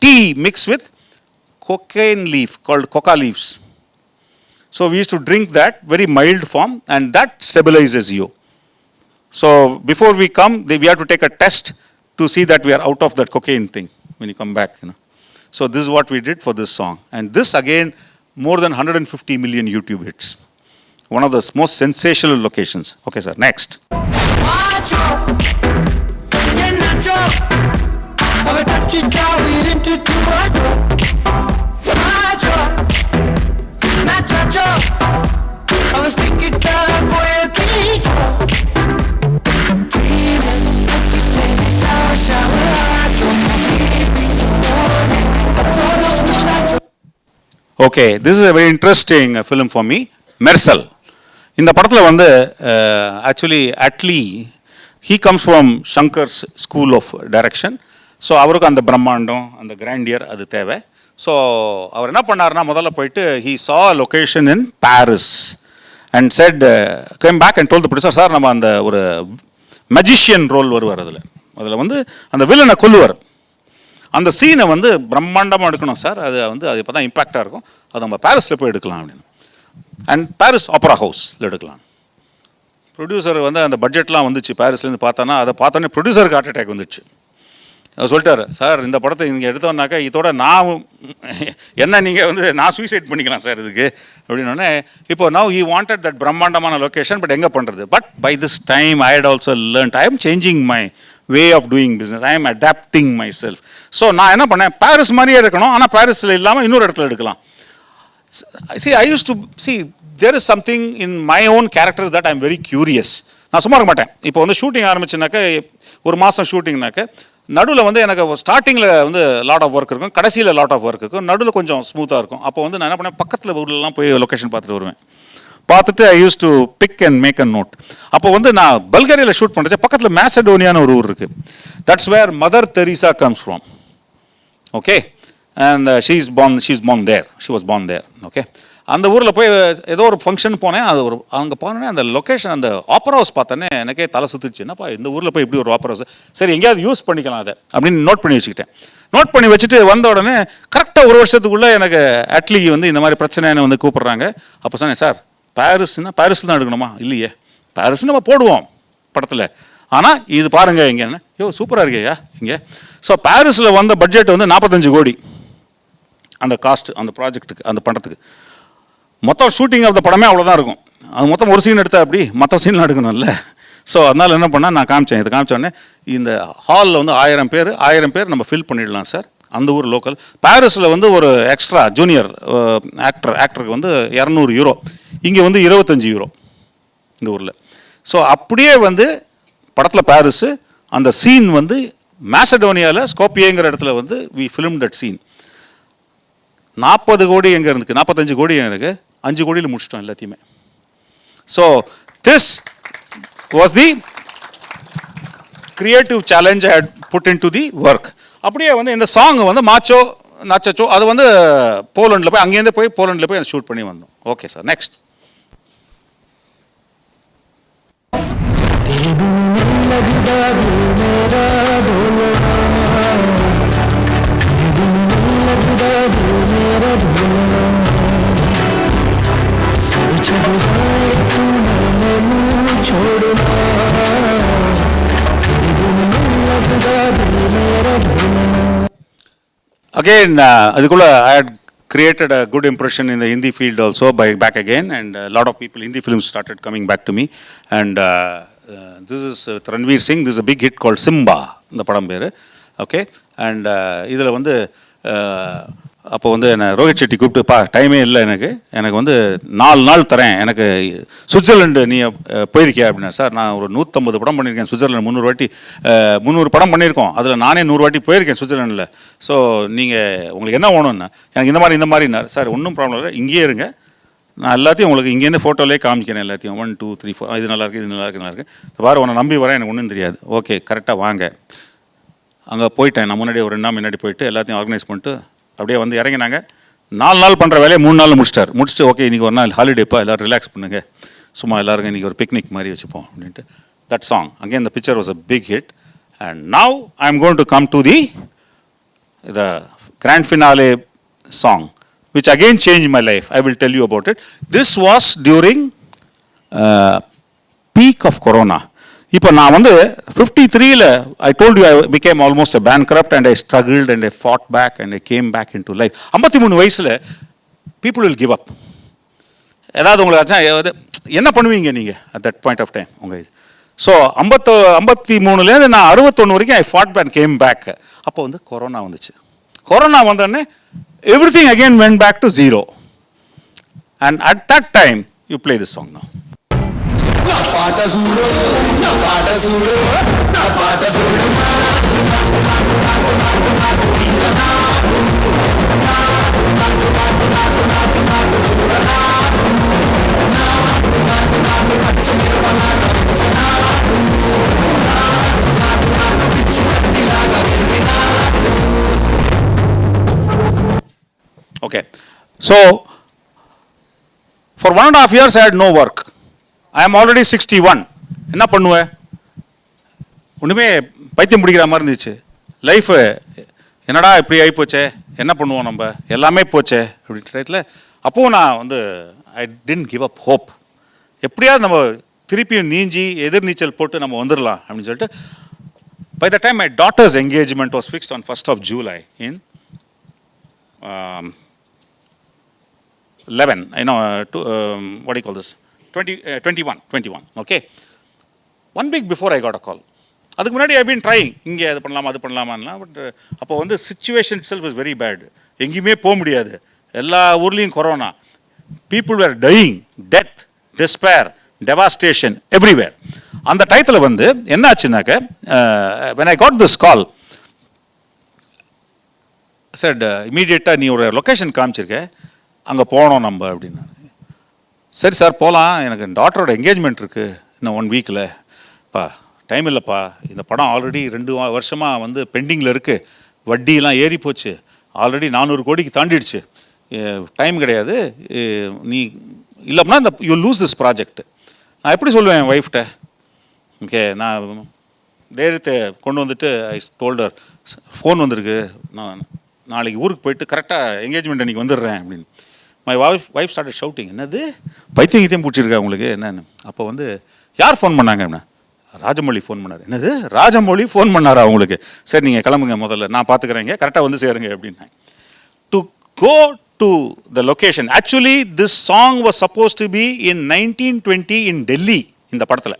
tea mixed with cocaine leaf called coca leaves. So we used to drink that, very mild form, and that stabilizes you. So before we come, we have to take a test to see that we are out of that cocaine thing when you come back, So this is what we did for this song. And this again, more than 150 million YouTube hits. One of the most sensational locations. Okay, sir, next. Okay, this is a very interesting film for me. Mersal. இந்த படத்தில் வந்து actually Atlee, he comes from Shankar's school of direction. So அவருக்கு அந்த பிரம்மாண்டம், அந்த grandeur அது தேவை. So அவர் என்ன பண்ணார்னா, முதல்ல போயிட்டு he saw a location in Paris and said, came back and told the producer, sir நம்ம அந்த ஒரு மெஜிஷியன் ரோல் வருவார், அதில் வந்து அந்த வில்லனை கொல்லுவார். அந்த சீனை வந்து பிரம்மாண்டமாக எடுக்கணும் சார், அது இப்போ தான் இம்பாக்டாக இருக்கும், அது நம்ம பாரிஸில் போய் எடுக்கலாம் அப்படின்னு. அண்ட் பாரிஸ் ஆப்பரா ஹவுஸில் எடுக்கலாம். ப்ரொடியூசர் வந்து அந்த பட்ஜெட்லாம் வந்துச்சு, பாரிஸ்லேருந்து பார்த்தானா அதை பார்த்தோன்னே ப்ரொடியூசருக்கு ஹார்ட் அட்டாக் வந்துச்சு. அவர் சொல்லிட்டார், சார் இந்த படத்தை நீங்கள் எடுத்தோன்னாக்கா இதோட நான் என்ன நீங்கள் வந்து நான் சூசைட் பண்ணிக்கலாம் சார் இதுக்கு அப்படின்னோடனே. இப்போ நவ் ஹி வாண்டட் தட் பிரம்மாண்டமான லொக்கேஷன், பட் எங்கே பண்ணுறது? But by this time I had also learnt, I am changing my way of doing business. I am adapting myself. So நான் என்ன பண்ணேன், பாரிஸ் மாதிரியே இருக்கணும், ஆனால் பாரிஸில் இல்லாமல் இன்னொரு இடத்துல எடுக்கலாம். See, I used to see there is something in my own characters that I am very curious. நான் சும்மா இருக்க மாட்டேன். இப்போ வந்து ஷூட்டிங் ஆரம்பிச்சுனாக்க, ஒரு மாதம் ஷூட்டிங்னாக்க நடுவில் வந்து எனக்கு ஸ்டார்டிங்கில் வந்து லாட் ஆஃப் ஒர்க் இருக்கும், கடைசியில் லாட் ஆஃப் ஒர்க் இருக்கும், நடுவில் கொஞ்சம் ஸ்மூத்தாக இருக்கும். அப்போ வந்து நான் என்ன பண்ணேன், பக்கத்தில் ஊர்லலாம் போய் லொக்கேஷன் பார்த்துட்டு வருவேன். பார்த்துட்டு I use to pick and make a note. அப்போ வந்து நான் பல்கேரியாவில் ஷூட் பண்ணுறேன். பக்கத்தில் மேசடோனியான்னு ஒரு ஊர் இருக்குது. That's where Mother Teresa comes from. Okay, and she's born there. She was born there. Okay, அந்த ஊரில் போய் ஏதோ ஒரு ஃபங்க்ஷன் போனேன். அது ஒரு அங்கே போனேன், அந்த லொக்கேஷன், அந்த ஆப்பரா ஹவுஸ் பார்த்தோன்னே எனக்கே தலை சுற்றுச்சு. என்னப்பா இந்த ஊரில் போய் இப்படி ஒரு ஆப்பரா ஹவுஸ், சரி எங்கேயாவது யூஸ் பண்ணிக்கலாம் அதை அப்படின்னு நோட் பண்ணி வச்சுக்கிட்டேன். நோட் பண்ணி வச்சுட்டு வந்த உடனே கரெக்டாக ஒரு வருஷத்துக்குள்ளே எனக்கு அட்லி வந்து இந்த மாதிரி பிரச்சனைன்னு வந்து கூப்பிட்றாங்க. அப்போ சொன்னேன், சார் பாரிஸ் தான் எடுக்கணுமா? இல்லையே, பாரிஸ் நம்ம போடுவோம் படத்தில், ஆனால் இது பாருங்கள் இங்கே என்ன சூப்பராக இருக்கேயா இங்கே. ஸோ பாரிஸில் வந்த பட்ஜெட் வந்து 45 கோடி அந்த காஸ்ட், அந்த ப்ராஜெக்ட்டுக்கு, அந்த படத்துக்கு. மொத்தம் ஷூட்டிங் ஆஃப் த படமே அவ்வளோதான் இருக்கும். அது மொத்தம் ஒரு சீன் எடுத்தால் அப்படி மற்ற சீன்லாம் எடுக்கணும்ல. ஸோ அதனால் என்ன பண்ணால் நான் காமிச்சேன். இது காமிச்சோடனே இந்த ஹாலில் வந்து 1000 பேர் நம்ம ஃபில் பண்ணிடலாம் சார். அந்த ஊர் லோக்கல். பாரிஸில் வந்து ஒரு எக்ஸ்ட்ரா ஜூனியர் ஆக்டருக்கு வந்து 200 யூரோ, இங்கே வந்து 25 யூரோ இந்த ஊரில். ஸோ அப்படியே வந்து படத்தில் பாரிஸு, அந்த சீன் வந்து மேசடோனியாவில் ஸ்கோப்பியேங்கிற இடத்துல வந்து வி ஃபிலிம் தட் சீன். 40 கோடி எங்கே இருந்துக்கு, 45 கோடி எனக்கு 5 கோடியில் முடிச்சிட்டோம் எல்லாத்தையுமே. So this was the creative challenge I had put into the work. அப்படியே வந்து இந்த சாங் வந்து மாச்சோ நாச்சோ அது வந்து போலண்டில் போய், அங்கேருந்து போய் போலண்டில் போய் ஷூட் பண்ணி வந்தோம். Okay sir, next. Again, அதுக்குள்ள I had created a good impression in the Hindi field also by back again, and a lot of people, Hindi films started coming back to me, and this is Ranveer Singh. This is a big hit called Simba, இந்த படம் பேர். Okay, and இதில் வந்து அப்போ வந்து என்னை ரோஹித் செட்டி கூப்பிட்டு, டைமே இல்லை எனக்கு வந்து 4 நாள் தரேன், எனக்கு சுவிட்சர்லாண்டு நீ போயிருக்கியா அப்படின்னா. சார் நான் ஒரு 150 படம் பண்ணியிருக்கேன் சுவிட்சர்லாண்டு, 300 படம் பண்ணியிருக்கோம், அதில் நானே 100 வாட்டி போயிருக்கேன் சுவிட்சர்லாண்டில். ஸோ நீங்கள் உங்களுக்கு என்ன வேணும்னா, எனக்கு இந்த மாதிரினார். சார் ஒன்றும் ப்ராப்ளம் இல்லை, இங்கேயே இருங்க, நான் எல்லாத்தையும் உங்களுக்கு இங்கேருந்து ஃபோட்டோலேயே காமிக்கிறேன் எல்லாத்தையும். 1 2 3 4 இது நல்லா இருக்குது. பாரு உன்னை நம்பி வரேன், எனக்கு ஒன்றும் தெரியாது. ஓகே, கரெக்டாக வாங்க. அங்கே போயிட்டேன் நான், முன்னாடி ஒரு 2 நாள் முன்னாடி போயிட்டு எல்லாத்தையும் ஆர்கனைஸ் பண்ணிட்டு அப்படியே வந்து இறங்கினாங்க. 4 நாள் பண்ணுற வேலையை 3 நாளில் முடிச்சுட்டு ஓகே இன்றைக்கி ஒரு நாள் ஹாலிடேப்பா, எல்லோரும் ரிலாக்ஸ் பண்ணுங்கள், சும்மா எல்லாருக்கும் இன்றைக்கி ஒரு பிக்னிக் மாதிரி வச்சுப்போம் அப்படின்ட்டு. That song again the picture was a big hit. And now I am going to come to the grand finale song which again changed my life. I will tell you about it. This was during peak of corona. இப்போ நான் வந்து 53ல I told you I became almost a bankrupt, and I struggled and I fought back and I came back into life. 53 வயசுல people will give up. ஏதாவது உங்களுக்கு என்ன பண்ணுவீங்க நீங்கள் at that point of time உங்கள் இது. ஸோ 53லேருந்து நான் 61 வரைக்கும் I fought back and came back. அப்போ வந்து கொரோனா வந்துச்சு. கொரோனா வந்தோடனே everything again went back to zero. And at that time, you play this song now. Okay, so for 1.5 years I had no work. I am already 61. என்ன பண்ணுவேன், ஒன்றுமே பைத்தியம் பிடிக்கிற மாதிரி இருந்துச்சு லைஃபு. என்னடா இப்படி ஆகிப்போச்சே, என்ன பண்ணுவோம் நம்ம, எல்லாமே போச்சே அப்படின்ற டயத்தில் அப்போவும் நான் வந்து I didn't give up hope. எப்படியாவது நம்ம திருப்பியும் நீஞ்சி எதிர்நீச்சல் போட்டு நம்ம வந்துடலாம் அப்படின்னு சொல்லிட்டு, by the time my daughter's engagement was fixed on 1st of July in 11, what do you call this, 21, okay. 1 week before I got a call. அதுக்கு முன்னாடி ஐ பீன் ட்ரைங், இங்கே அது பண்ணலாமா அது பண்ணலாமான்லாம். பட் அப்போ வந்து situation self is very bad. எங்கேயுமே போக முடியாது, எல்லா ஊர்லேயும் corona, people were dying, death, despair, devastation everywhere. அந்த டயத்தில் வந்து என்ன ஆச்சுனாக்க, when I got this call, said இமீடியட்டாக நீ ஒரு லொக்கேஷன் காமிச்சிருக்க, அங்கே போனோம் நம்ம அப்படின்னா. சரி சார் போகலாம், எனக்கு டாக்டரோட என்கேஜ்மெண்ட் இருக்குது இன்னும் 1 வீக்கில். பா டைம் இல்லைப்பா, இந்த படம் ஆல்ரெடி 2 வருஷமாக வந்து பெண்டிங்கில் இருக்குது, வட்டியெல்லாம் ஏறி போச்சு, ஆல்ரெடி 400 கோடிக்கு தாண்டிடுச்சு, டைம் கிடையாது, நீ இல்லை அப்படின்னா இந்த யூ லூஸ் திஸ் ப்ராஜெக்ட். நான் எப்படி சொல்லுவேன் என் ஒய்ஃப்ட்ட? ஓகே, நான் தைரியத்தை கொண்டு வந்துட்டு ஐ டோல்டர், ஃபோன் வந்திருக்கு, நான் நாளைக்கு ஊருக்கு போயிட்டு கரெக்டாக என்கேஜ்மெண்ட் அன்றைக்கி வந்துடுறேன் அப்படின்னு. மை வைஃப் ஸ்டார்டட் ஷவுட்டிங், என்னது பைத்தியம் பிடிச்சிருக்கா உங்களுக்கு என்னன்னு? அப்போ வந்து யார் ஃபோன் பண்ணாங்க அப்படின்னா, ராஜமௌழி ஃபோன் பண்ணார். என்னது ராஜமௌழி ஃபோன் பண்ணாரா உங்களுக்கு? சரி நீங்கள் கிளம்புங்க, முதல்ல நான் பார்த்துக்கிறேங்க, கரெக்டாக வந்து சேருங்க அப்படின்னாங்க. To go to the location, actually this song was suppose to be in 1920 in Delhi இந்த படத்தில்.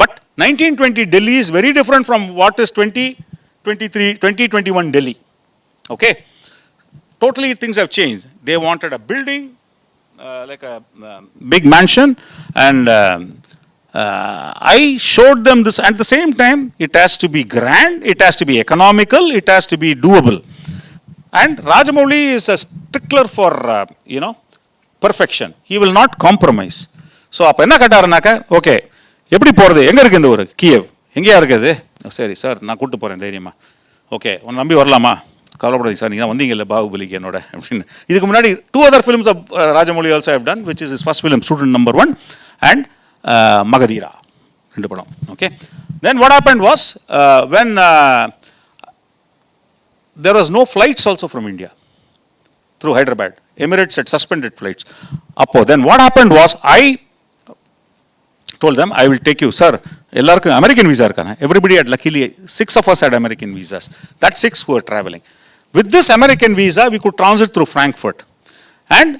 But 1920 Delhi is very different from what is 2021 Delhi. Okay? Totally things have changed. They wanted a building, like a big mansion, and I showed them this. At the same time, it has to be grand, it has to be economical, it has to be doable. And Rajamouli is a stickler for, perfection. He will not compromise. So, அப்போ என்ன கேட்டாருனாக்க, okay எப்படி போகிறது, எங்கே இருக்குது இந்த ஊர், Kyiv, எங்கேயா இருக்குது? சரி சார் நான் கூப்பிட்டு போகிறேன் தைரியமா. ஓகே உன்னை நம்பி வரலாமா? கவலைப்படாதீங்க சார், நீங்கள் வந்தீங்கல்ல பாகுபலிக்கு என்னோட அப்படின்னு. இதுக்கு முன்னாடி 2 other films of Rajamouli also have done, which is his first film, Student Number 1, and Magadira, 2 படம். Okay, then what happened was, when there was no flights also from India through Hyderabad, Emirates had suspended flights. Then what happened was, I told them, I will take you, sir, எல்லாருக்கும் American visa இருக்காங்க. Everybody had, luckily 6 of us had American visas. That 6 who were traveling. With this American visa, we could transit through Frankfurt. And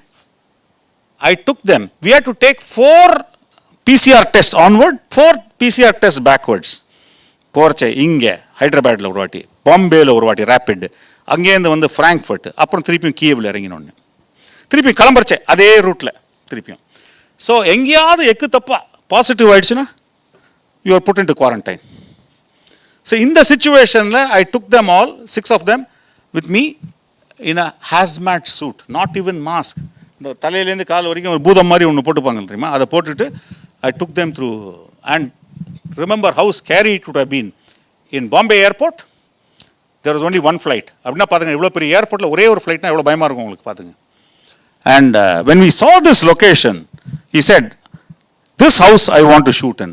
I took them. We had to take 4 PCR tests onward, 4 PCR tests backwards. போர்ச்சே இங்கே ஹைதராபாத்தில் ஒரு வாட்டி, பாம்பேயில் ஒரு வாட்டி rapid, அங்கேருந்து வந்து Frankfurt, அப்புறம் திருப்பியும் கியவில் இறங்கினோன்னு திருப்பி கிளம்புறச்சே அதே ரூட்டில் திருப்பியும். ஸோ எங்கேயாவது எக்கு தப்பா பாசிட்டிவ் ஆயிடுச்சுன்னா you are put into quarantine. So in the situation, I took them all, 6 of them, with me in a hazmat suit, not even mask. இந்த தலையிலேருந்து கால் வரைக்கும் ஒரு பூதம் மாதிரி ஒன்று போட்டுப்பாங்க தெரியுமா, அதை போட்டுட்டு I took them through. And remember how scary it would have been. In Bombay airport, there was only 1 flight. அப்படின்னா பார்த்துங்க, இவ்வளோ பெரிய ஏர்போர்ட்டில் ஒரே ஒரு ஃப்ளைட்னா எவ்வளோ பயமாக இருக்கும் உங்களுக்கு பார்த்துங்க. And when we saw this location, he said, this house I want to shoot in.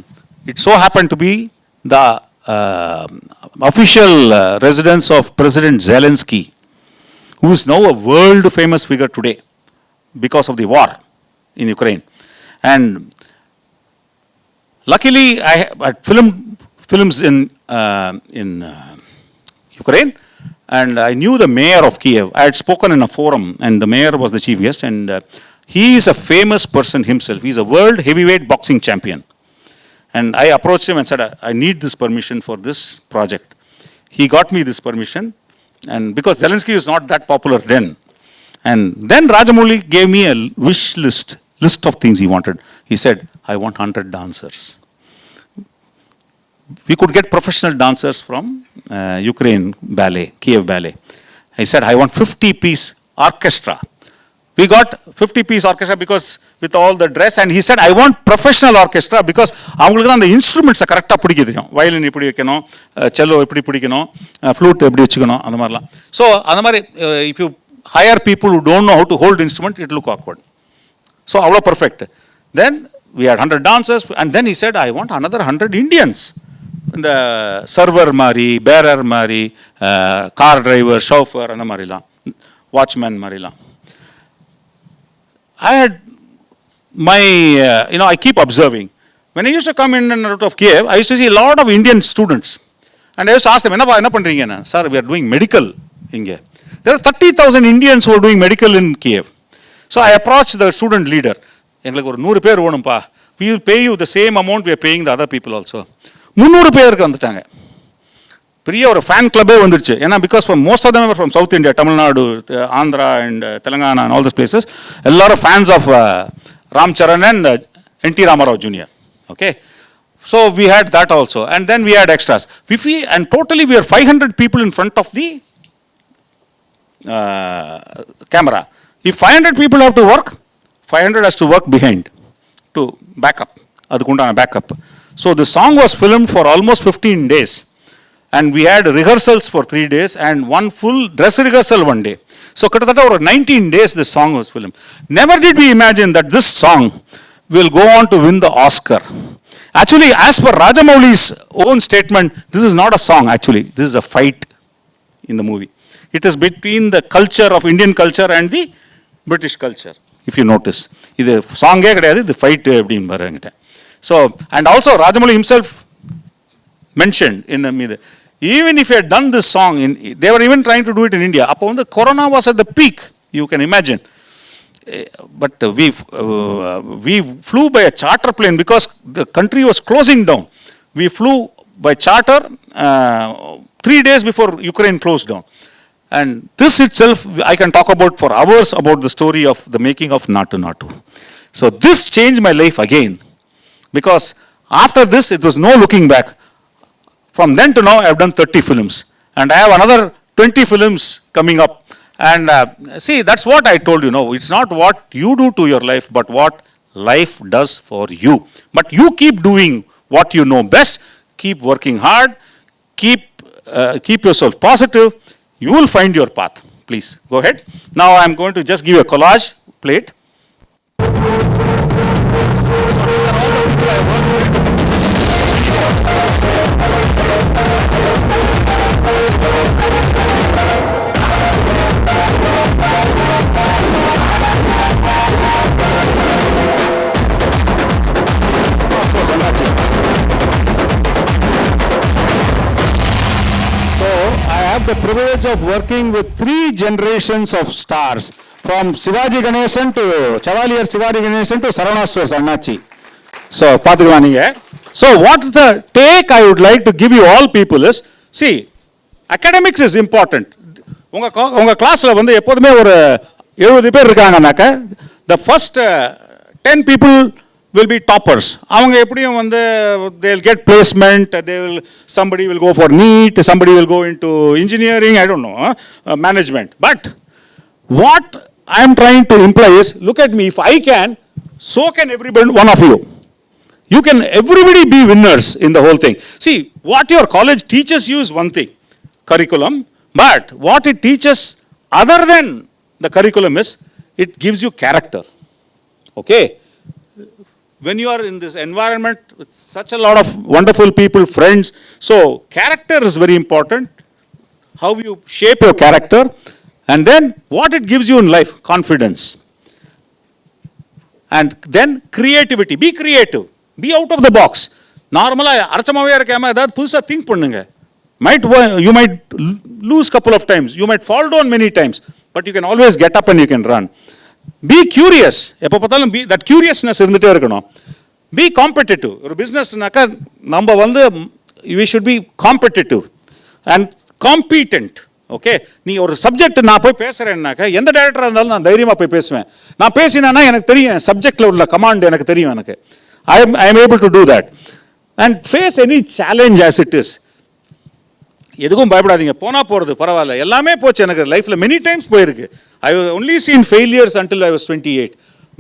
It so happened to be the official residence of President Zelensky, who is now a world famous figure today because of the war in Ukraine. And luckily, I had films in Ukraine, and I knew the mayor of Kiev. I had spoken in a forum, and the mayor was the chief guest, and he is a famous person himself. He is a world heavyweight boxing champion. And I approached him and said, I need this permission for this project. He got me this permission, and because Zelensky is not that popular then. And then Rajamouli gave me a wish list of things he wanted. He said, I want 100 dancers. We could get professional dancers from Ukraine ballet, Kiev ballet. He said, I want 50-piece orchestra. We got 50-piece orchestra because with all the dress, and he said, I want professional orchestra because அவங்களுக்கு தான் அந்த இன்ஸ்ட்ருமெண்ட்ஸை கரெக்டாக பிடிக்க தெரியும். Violin எப்படி வைக்கணும், Cello எப்படி பிடிக்கணும், ஃப்ளூட் எப்படி வச்சுக்கணும், அந்த மாதிரிலாம். ஸோ அந்த மாதிரி if you higher people who don't know how to hold instrument, it look awkward. So அவ்வளோ perfect. Then we had 100 dancers, and then he said, I want another 100 Indians. இந்த சர்வர் மாதிரி, பேரர் மாதிரி, கார் டிரைவர், ஷோஃபர், அந்த மாதிரிலாம், watchman மாதிரிலாம். I had my, I keep observing. When I used to come in and out of Kiev, I used to see a lot of Indian students. And I used to ask them, என்ன பண்ணுறீங்க? Sir, we are doing medical இங்கே. There are 30,000 Indians who are doing medical in Kiev. So I approached the student leader. எங்களுக்கு ஒரு 100 பேர் வேணும்ப்பா. We will pay you the same amount we are paying the other people also. 300 பேருக்கு வந்துட்டாங்க. பெரிய ஒரு fan கிளப்பே வந்துருச்சு. ஏன்னா because most of them from south India, Tamil Nadu, Andhra and Telangana and all this places, எல்லாரும் fans of Ram Charan and N T. Rama Rao junior. Okay, so we had that also, and then we had extras. And totally we are 500 people in front of the camera. If 500 people have to work, 500 has to work behind to back up. அதுக்குண்டான backup. So the song was filmed for almost 15 days. And we had rehearsals for 3 days and one full dress rehearsal one day. So கிட்டத்தட்ட ஒரு 19 days this song was filmed. Never did we imagine that this song will go on to win the Oscar. Actually, as per Rajamouli's own statement, this is not a song actually. This is a fight in the movie. It is between the culture of Indian culture and the British culture, if you notice. இது சாங்கே கிடையாது, இது fight அப்படின்னு பாருங்கிட்ட. So, and also Rajamouli himself mentioned in the even if he had done this song, they were even trying to do it in India. அப்போ வந்து Corona was at the peak, you can imagine. But we flew by a charter plane because the country was closing down. We flew by charter 3 days before Ukraine closed down. And this itself, I can talk about for hours about the story of the making of Natu Natu. So this changed my life again. Because after this, it was no looking back. From then to now, I have done 30 films. And I have another 20 films coming up. And see, that's what I told you. No, it's not what you do to your life, but what life does for you. But you keep doing what you know best. Keep working hard. Keep yourself positive. You will find your path. Please, go ahead. Now, I'm going to just give you a collage plate. I have the privilege of working with 3 generations of stars, from Sivaji Ganesan to Chavalier Sivaji Ganesan to Saravana Stores Annachi. So, பாத்துக்கலாம் நீங்க. So, what the take I would like to give you all people is, see, academics is important. உங்க கிளாஸ்ல வந்து எப்போதுமே ஒரு 70 பேர் இருக்காங்கனாக்க, the first 10 people will be toppers. அவங்க எப்படியும் வந்து they'll get placement, somebody will go for NEET, somebody will go into engineering, I don't know, management. But what I am trying to imply is, look at me, if I can, so can everybody, one of you. You can, everybody be winners in the whole thing. See, what your college teaches you is one thing, curriculum, but what it teaches other than the curriculum is, it gives you character. Okay? When you are in this environment with such a lot of wonderful people, friends, so character is very important. How you shape your character, and then what it gives you in life, confidence. And then creativity, be creative, be out of the box. Normally, arachamaவே இருக்காம ஏதாவது புதுசா think பண்ணுங்க. You might lose couple of times, you might fall down many times, but you can always get up and you can run. Be curious. எப்போ பார்த்தாலும் that curiousness இருந்துட்டே இருக்கணும். Be competitive. ஒரு பிஸ்னஸ்னாக்கா நம்ம வந்து we should be competitive and competent. Okay, நீ ஒரு subject நான் போய் பேசுறேன்னாக்கா எந்த டைரக்டராக இருந்தாலும் நான் தைரியமாக போய் பேசுவேன். நான் பேசினேன்னா எனக்கு தெரியும் சப்ஜெக்டில் உள்ள கமாண்ட் எனக்கு தெரியும். எனக்கு I am able to do that and face any challenge as it is. எதுக்கும் பயப்படாதீங்க, போனா போறது பரவாயில்ல, எல்லாமே போச்சு எனக்கு லைஃப்ல மெனி டைம்ஸ் போயிருக்கு. I have only seen failures until I was 28,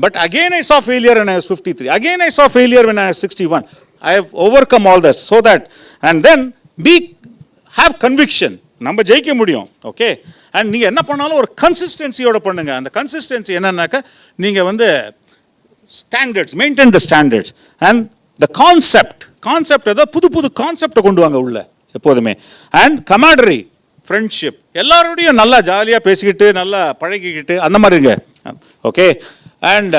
but again I saw failure when I was 53, again I saw failure when I was 61. I have overcome all this, so that, and then have conviction, நம்ம ஜெயிக்க முடியும். Okay, and நீங்க என்ன பண்ணாலும் ஒரு கன்சிஸ்டன்சியோட பண்ணுங்க. அந்த consistency என்னன்னாக்க நீங்க வந்து standards, maintain the standards and the concept ஏதாவது புது கான்செப்டை கொண்டு வாங்க உள்ள எப்போதுமே. அண்ட் கமாடரி, ஃப்ரெண்ட்ஷிப், எல்லாரோடையும் நல்லா ஜாலியாக பேசிக்கிட்டு நல்லா பழகிக்கிட்டு அந்த மாதிரிங்க. Okay, and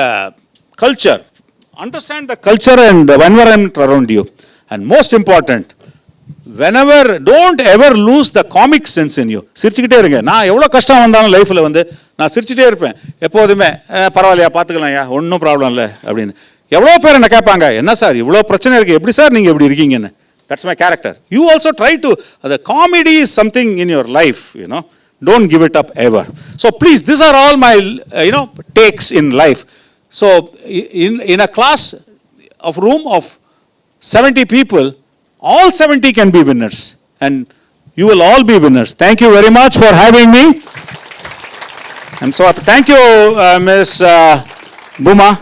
culture, understand the culture and environment around you. And most important, whenever, don't ever lose the comic sense in you. சிரிச்சுக்கிட்டே இருங்க. நான் எவ்வளோ கஷ்டம் வந்தாலும் லைஃப்பில் வந்து நான் சிரிச்சுட்டே இருப்பேன் எப்போதுமே. பரவாயில்லையா, பார்த்துக்கலாம்யா, ஒன்றும் ப்ராப்ளம் இல்லை அப்படின்னு. எவ்வளோ பேர் என்ன கேட்பாங்க, என்ன சார் இவ்வளோ பிரச்சனை இருக்குது, எப்படி சார் நீங்கள் இப்படி இருக்கீங்கன்னு. That's my character. You also try to, the comedy is something in your life, you know. Don't give it up ever. So please, these are all my, takes in life. So in a class of room of 70 people, all 70 can be winners, and you will all be winners. Thank you very much for having me. I'm so happy. Thank you, Ms. Bhuma,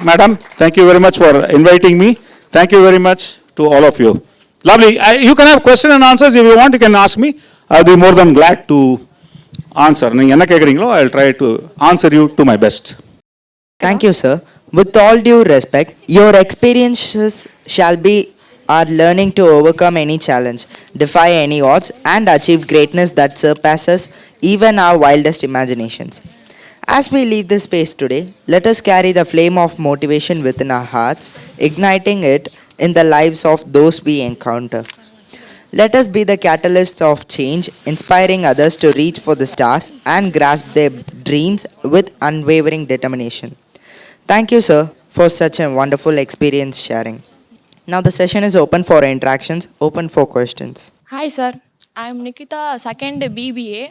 madam, thank you very much for inviting me. Thank you very much to all of you. Lovely. You can have question and answers if you want. You can ask me. I'll be more than glad to answer. நீங்க என்ன கேக்குறீங்களோ I'll try to answer you to my best. Thank you, sir. With all due respect, your experiences shall be our learning to overcome any challenge, defy any odds, and achieve greatness that surpasses even our wildest imaginations. As we leave this space today, let us carry the flame of motivation within our hearts, igniting it in the lives of those we encounter. Let us be the catalysts of change, inspiring others to reach for the stars and grasp their dreams with unwavering determination. Thank you, sir, for such a wonderful experience sharing. Now the session is open for interactions, open for questions. Hi sir, I am Nikita, second BBA.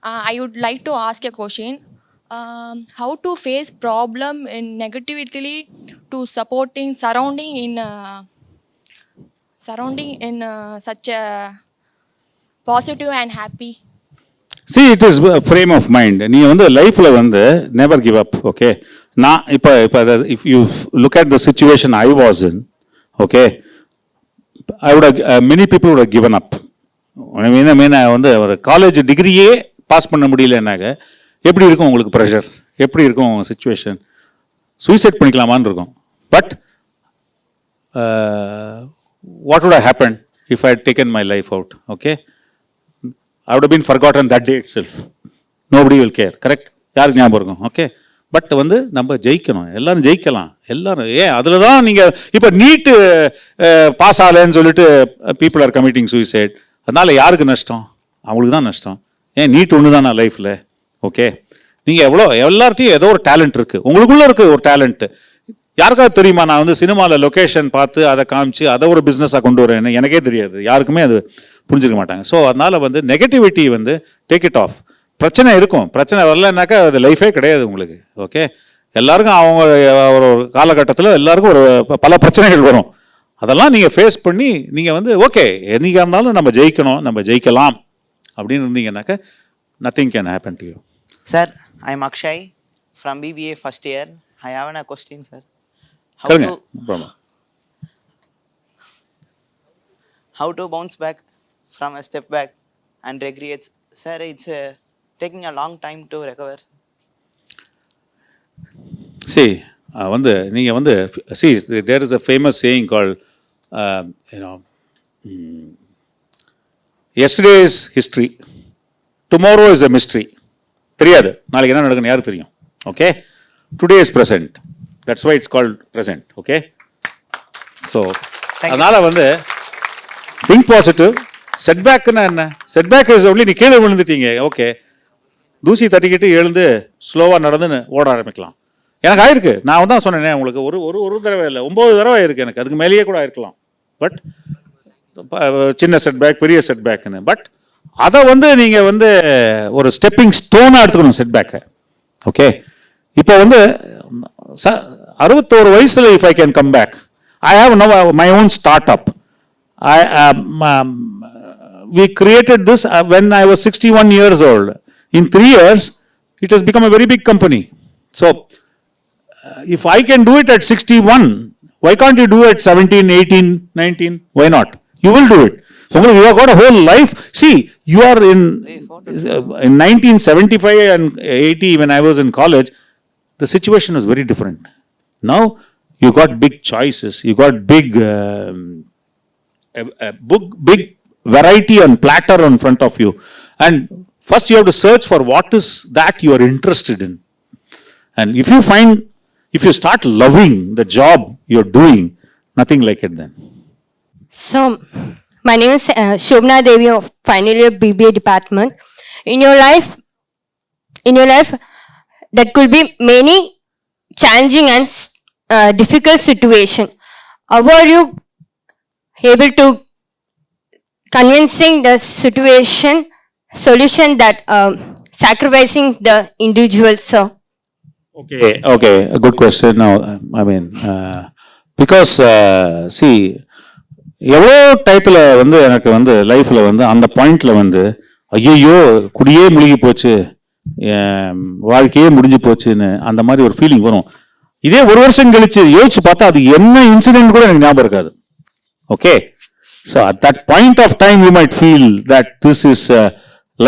I would like to ask a question. How to face problem in negativity to supporting surrounding in such a positive and happy. See, it is a frame of mind. நீ வந்து லைஃப்ல வந்து never give up, okay? நான் இப்போ if you look at the situation I was in, okay, I would have, many people would have given up. I mean வந்து ஒரு college டிகிரியே pass பண்ண முடியலன்னாக்க எப்படி இருக்கும் உங்களுக்கு ப்ரெஷர், எப்படி இருக்கும் சிச்சுவேஷன், சூசைட் பண்ணிக்கலாமான்னு இருக்கும். But what would have happened if I had taken my life out, okay? I would have been forgotten that day itself. Nobody will care, correct? யாருக்கு ஞாபகம் இருக்கும், ஓகே? பட் வந்து நம்ம ஜெயிக்கணும், எல்லாரும் ஜெயிக்கலாம், எல்லாரும் அதில் தான் நீங்கள் இப்போ நீட்டு பாஸ் ஆகலைன்னு சொல்லிட்டு பீப்புள் ஆர் கமிட்டிங் சூசைட். அதனால யாருக்கு நஷ்டம்? அவங்களுக்கு தான் நஷ்டம். நீட் ஒன்று தான் நான் லைஃப்பில், ஓகே? நீங்கள் எல்லார்ட்டையும் ஏதோ ஒரு டேலண்ட் இருக்குது, உங்களுக்குள்ளே இருக்குது ஒரு டேலண்ட்டு. யாருக்காவது தெரியுமா நான் வந்து சினிமாவில் லொக்கேஷன் பார்த்து அதை காமிச்சு அதை ஒரு பிஸ்னஸாக கொண்டு வரேன்னு? எனக்கே தெரியாது, யாருக்குமே அது புரிஞ்சுக்க மாட்டாங்க. ஸோ அதனால் வந்து நெகட்டிவிட்டி வந்து டேக் இட் ஆஃப். பிரச்சனை இருக்கும், பிரச்சனை வரலன்னாக்கா அது லைஃபே கிடையாது உங்களுக்கு, ஓகே? எல்லாருக்கும் அவங்க ஒரு காலகட்டத்தில் எல்லாருக்கும் ஒரு பல பிரச்சனைகள் வரும். அதெல்லாம் நீங்கள் ஃபேஸ் பண்ணி நீங்கள் வந்து ஓகே என்னைக்காக இருந்தாலும் நம்ம ஜெயிக்கணும், நம்ம ஜெயிக்கலாம் அப்படின்னு இருந்தீங்கன்னாக்கா nothing can happen to you. Sir, I am Akshay from BBA first year. I have a question, sir. How to bounce back from a step back and regrets? Sir, it's taking a long time to recover. See, வந்து நீங்கள் வந்து see, there is a famous saying called yesterday is history, tomorrow is a mystery. தெரியாது நாளைக்கு என்ன நடக்குன்னு யாருக்கு தெரியும், okay? Today is present, that's why it's called present, okay? So அதனால வந்து think positive. செட்பேக்குன்னா என்ன? செட்பேக் இஸ் ஒன்லி நீ கீழே விழுந்துட்டீங்க, ஓகே, தூசி தட்டிக்கிட்டு எழுந்து ஸ்லோவாக நடந்துன்னு ஓட ஆரம்பிக்கலாம். எனக்கு ஆயிருக்கு, நான் தான் சொன்னேனே உங்களுக்கு, ஒரு தடவை இல்லை 9 தடவை ஆயிருக்கு எனக்கு, அதுக்கு மேலேயே கூட ஆயிருக்கலாம். பட் சின்ன செட்பேக் பெரிய செட்பேக்குன்னு. பட் அதை வந்து நீங்கள் வந்து ஒரு ஸ்டெப்பிங் ஸ்டோனாக எடுத்துக்கணும் செட்பேக்கை, ஓகே? இப்போ வந்து 61 வயசில் if I can come back, I have no my own start up. We created this when I was 61 years old. In 3 years, it has become a very big company. So, if I can do it at 61, why can't you do it 17, 18, 19? Why not? You will do it. You have got a whole life. See, you are in 1975 and 80 when I was in college, the situation was very different. Now, you got big choices. You got big variety and platter in front of you. And first you have to search for what is that you are interested in. And if you start loving the job you're doing, nothing like it then. So, my name is Shobna Devi of final year BBA department. In your life, there could be many challenging and difficult situation. How are you able to convincing the solution that sacrificing the individual, sir? Okay, a good question. Now, I mean, because see, எவ்வளோ டயத்தில் வந்து எனக்கு வந்து லைஃப்பில் வந்து அந்த பாயிண்டில் வந்து ஐயோ குடியே முழுகி போச்சு, வாழ்க்கையே முடிஞ்சு போச்சுன்னு அந்த மாதிரி ஒரு ஃபீலிங் வரும். இதே ஒரு வருஷம் கழிச்சு யோசிச்சு பார்த்தா அது என்ன இன்சிடென்ட் கூட எனக்கு ஞாபகம் இருக்காது. Okay, so at that point of time you might feel that this is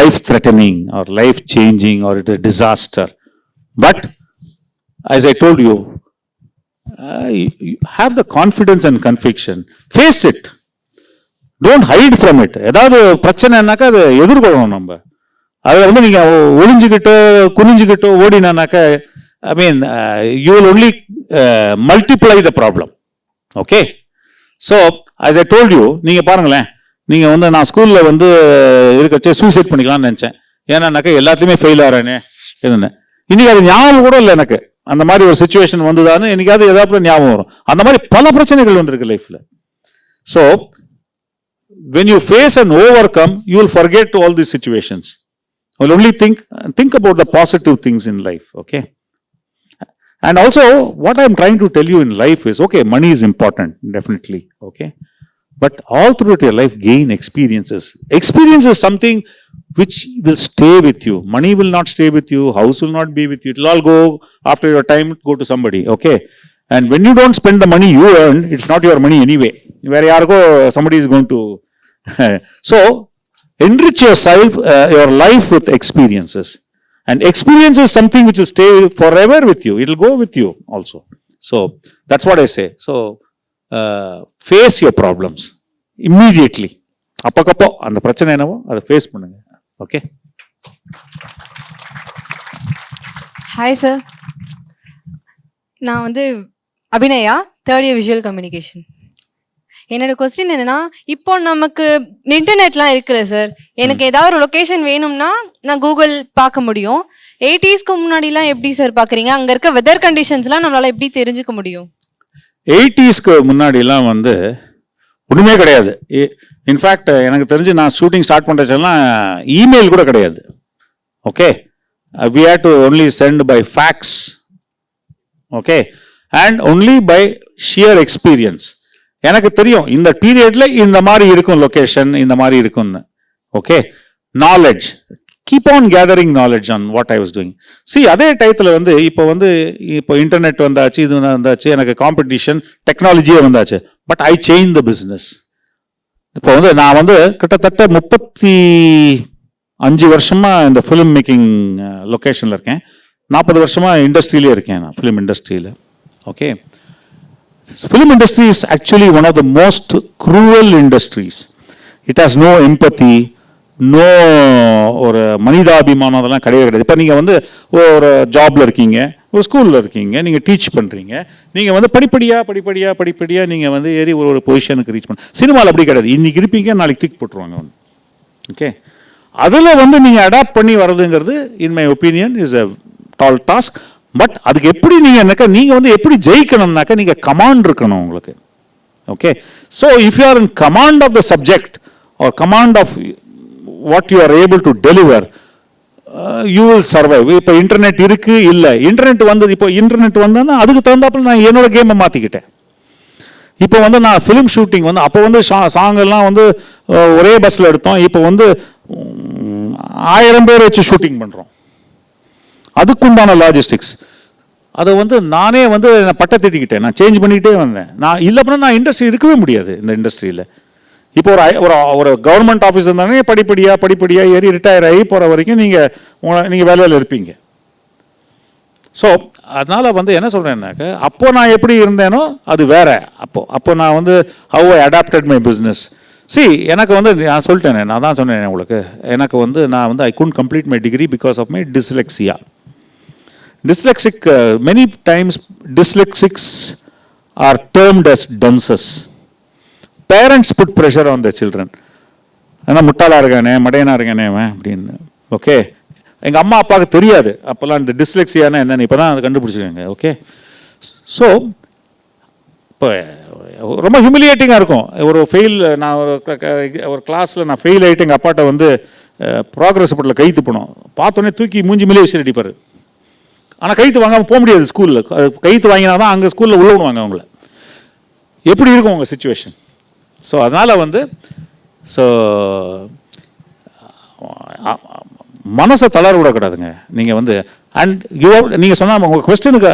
life threatening or life changing or it is a disaster. But as I told you, you have the confidence and conviction. Face it. Don't hide from it. ஏதாவது பிரச்சனைனாக்கா அதை எதிர்கொள்ளணும் நம்ம. அதை வந்து நீங்க ஒளிஞ்சுக்கிட்டோ குனிஞ்சுக்கிட்டோ ஓடினானாக்கா I mean you will only multiply the problem. Okay? So as I told you, நீங்க பாருங்களேன், நீங்க வந்து நான் ஸ்கூல்ல வந்து இருக்கச்சே சூசைட் பண்ணிக்கலாம்னு நினைச்சேன். ஏன்னாக்கா எல்லாத்துலயுமே ஃபெயில் ஆறேனே என்ன. இன்னைக்கு அது ஞாபகம் கூட இல்லை எனக்கு. அந்த மாதிரி ஒரு சுச்சுவேஷன் வந்துதான்னு என்னைக்காவது ஏதாவது ஞாபகம் வரும். அந்த மாதிரி பல பிரச்சனைகள் வந்திருக்கு லைஃப்ல. So when you face and overcome, you will forget all these situations. You will only think about the positive things in life. Okay. And also, what I am trying to tell you in life is, okay, money is important, definitely. Okay. But all throughout your life, gain experiences. Experience is something which will stay with you. Money will not stay with you. House will not be with you. It will all go after your time, go to somebody. Okay. And when you don't spend the money you earn, it's not your money anyway. Where you are go, somebody is going to. So, enrich yourself, your life with experiences. And experience is something which will stay forever with you. It will go with you also. So, that's what I say. So, face your problems immediately. அப்பக்கப்போ அந்த பிரச்சனை என்னவோ அதை face பண்ணுங்க. Okay. Hi sir, நான் வந்து Abhinaya, third year visual communication. என்னோட question என்னன்னா, இப்போ நமக்கு இன்டர்நெட்லாம் இருக்குல்ல சார், எனக்கு ஏதாவது ஒரு லொக்கேஷன் வேணும்னா நான் கூகுள் பார்க்க முடியும். 80s முன்னாடிலாம் எப்படி சார் பார்க்குறீங்க? அங்கே இருக்க வெதர் கண்டிஷன்ஸ்லாம் நம்மளால எப்படி தெரிஞ்சுக்க முடியும்? 80s முன்னாடிலாம் வந்து ஒன்றுமே கிடையாது. இன்ஃபேக்ட் எனக்கு தெரிஞ்சு நான் ஷூட்டிங் ஸ்டார்ட் பண்ணுறச்செல்லாம் இமெயில் கூட கிடையாது. Okay, we had to only send by fax. Okay, and only by sheer experience. எனக்கு தெரியும் இந்த பீரியட்ல இந்த மாதிரி இருக்கும் லொக்கேஷன், இந்த மாதிரி இருக்கும்னு. Okay, knowledge, keep on gathering knowledge on what I was doing. See, அதே டயத்தில் வந்து இப்போ இன்டர்நெட் வந்தாச்சு, இது வந்தாச்சு, எனக்கு காம்படிஷன் டெக்னாலஜியே வந்தாச்சு. But I change the business. இப்போ வந்து நான் வந்து கிட்டத்தட்ட 35 வருஷமா இந்த ஃபிலிம் மேக்கிங் லொக்கேஷனில் இருக்கேன். 40 வருஷமா இண்டஸ்ட்ரியிலே இருக்கேன், நான் ஃபிலிம் இண்டஸ்ட்ரியில். Okay, film industry is actually one of the most cruel industries. It has no empathy, no ஒரு மனிதாபிமானம், அதெல்லாம் கிடையவே கிடையாது. இப்போ நீங்கள் வந்து ஒரு ஜாப்ல இருக்கீங்க, ஒரு ஸ்கூலில் இருக்கீங்க, நீங்கள் டீச் பண்ணுறீங்க, நீங்கள் வந்து படிப்படியாக நீங்கள் வந்து ஏறி ஒரு பொசிஷனுக்கு ரீச் பண்ண. சினிமாவில் அப்படி கிடையாது. இன்னைக்கு இருப்பீங்க, நாளைக்கு தூக்கி போட்டுருவாங்க. ஓகே, அதில் வந்து நீங்கள் அடாப்ட் பண்ணி வர்றதுங்கிறது in my opinion is a tall task. But அதுக்கு எப்படி நீங்கள் வந்து எப்படி ஜெயிக்கணும்னாக்கா நீங்கள் கமாண்ட் இருக்கணும் உங்களுக்கு. Okay, so if you are in command of the subject or command of what you are able to deliver, you will survive. இப்போ internet இருக்கு இல்லை, இன்டர்நெட் வந்தது, இப்போ இன்டர்நெட் வந்தோன்னா அதுக்கு தகுந்தாப்புல நான் என்னோட கேமை மாற்றிக்கிட்டேன். இப்போ வந்து நான் ஃபிலிம் ஷூட்டிங் வந்து அப்போ வந்து சாங்கெல்லாம் வந்து ஒரே பஸ்ஸில் எடுத்தோம். இப்போ வந்து 1000 பேர் வச்சு ஷூட்டிங் பண்ணுறோம். அதுக்குண்டான லாஜிஸ்டிக்ஸ் அதை வந்து நானே வந்து நான் பட்டை திட்டிக்கிட்டேன், நான் சேஞ்ச் பண்ணிக்கிட்டே வந்தேன். நான் இல்லை அப்படின்னா நான் இண்டஸ்ட்ரி இருக்கவே முடியாது. இந்த இண்டஸ்ட்ரியில் இப்போ ஒரு கவர்மெண்ட் ஆஃபீஸ் இருந்தாலே படிப்படியாக ஏறி ரிட்டையர் ஆகி போகிற வரைக்கும் நீங்கள் வேலையில் இருப்பீங்க. ஸோ அதனால் வந்து என்ன சொல்கிறேன்னாக்க, அப்போது நான் எப்படி இருந்தேனோ அது வேற. அப்போ நான் வந்து how I adapted my business. எனக்கு வந்து நான் சொல்லிட்டேனே, நான் தான் சொன்னேன் உங்களுக்கு, எனக்கு வந்து நான் வந்து I could complete my degree because of my dyslexia. Dyslexic, many times dyslexics are termed as dunces. Parents put pressure on their children. ஆனால் முட்டாளாக இருக்கானே, மடையனாக இருக்கானே அப்படின்னு. ஓகே, எங்கள் அம்மா அப்பாவுக்கு தெரியாது அப்போல்லாம் இந்த டிஸ்லெக்சியானா என்னன்னு, இப்போ தான் அதை கண்டுபிடிச்சிருக்காங்க. ஓகே, ஸோ இப்போ ரொம்ப ஹியூமிலியேட்டிங்காக இருக்கும். நான் ஒரு கிளாஸில் நான் ஃபெயில் ஆகிட்டு எங்கள் அப்பாட்ட வந்து ப்ராக்ரஸ் ரிப்போர்ட்டில் கைத்து போனோம். பார்த்தோன்னே தூக்கி மூஞ்சி மேலே வச்சு அடிப்பார். ஆனால் கைத்து வாங்காமல் போக முடியாது ஸ்கூலில். கைத்து வாங்கினா தான் அங்கே ஸ்கூலில் உள்ள விடுவாங்க அவங்கள. எப்படி இருக்கும் உங்கள் சுச்சுவேஷன்? ஸோ அதனால் வந்து மனசை தளர விடக்கூடாதுங்க. நீங்கள் வந்து நீங்கள் சொன்னால் உங்கள் கொஸ்டினுக்கு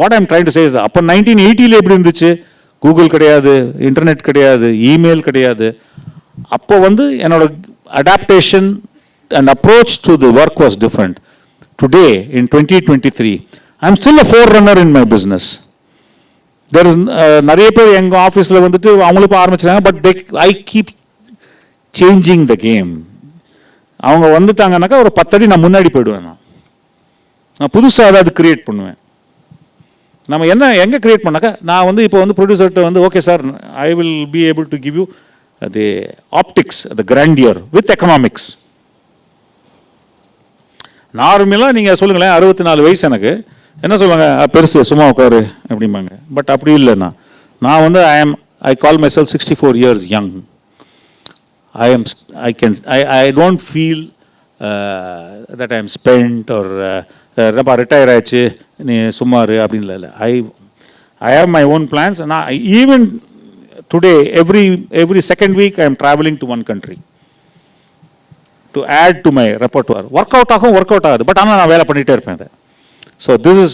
what I'm trying to say is அப்போ 1980 எப்படி இருந்துச்சு? கூகுள் கிடையாது, இன்டர்நெட் கிடையாது, இமெயில் கிடையாது. அப்போ வந்து என்னோட adaptation and approach to the work was different. Today in 2023 I am still a four runner in my business. There is நிறைய பேர் எங்கள் ஆஃபீஸில் வந்துட்டு அவங்களும் இப்போ ஆரம்பிச்சிட்டாங்க. But I keep changing the game. அவங்க வந்துட்டாங்கன்னாக்கா ஒரு 10 அடி நான் முன்னாடி போயிடுவேன். நான் புதுசாக ஏதாவது கிரியேட் பண்ணுவேன். நம்ம எங்கே கிரியேட் பண்ணாக்கா, நான் வந்து இப்போ வந்து ப்ரொடியூசர்கிட்ட வந்து okay sir, I will be able to give you the optics, the grandeur with economics. நார்மலாக நீங்கள் சொல்லுங்களேன், 64 வயசு எனக்கு, என்ன சொல்லுவாங்க, பெருசு சும்மா உட்காரு அப்படிம்பாங்க. பட் அப்படி இல்லைண்ணா, நான் வந்து I call my self 64 years young. I don't feel that I am spent or retire ஆச்சு நீ சும்மாரு அப்படின்னு இல்லை. I have my own plans. And even today, every second week I am traveling to one country to add to my repertoire. Work out ஆகுது, but ஆனால் நான் வேலை பண்ணிகிட்டே இருப்பேன் அதை. So this is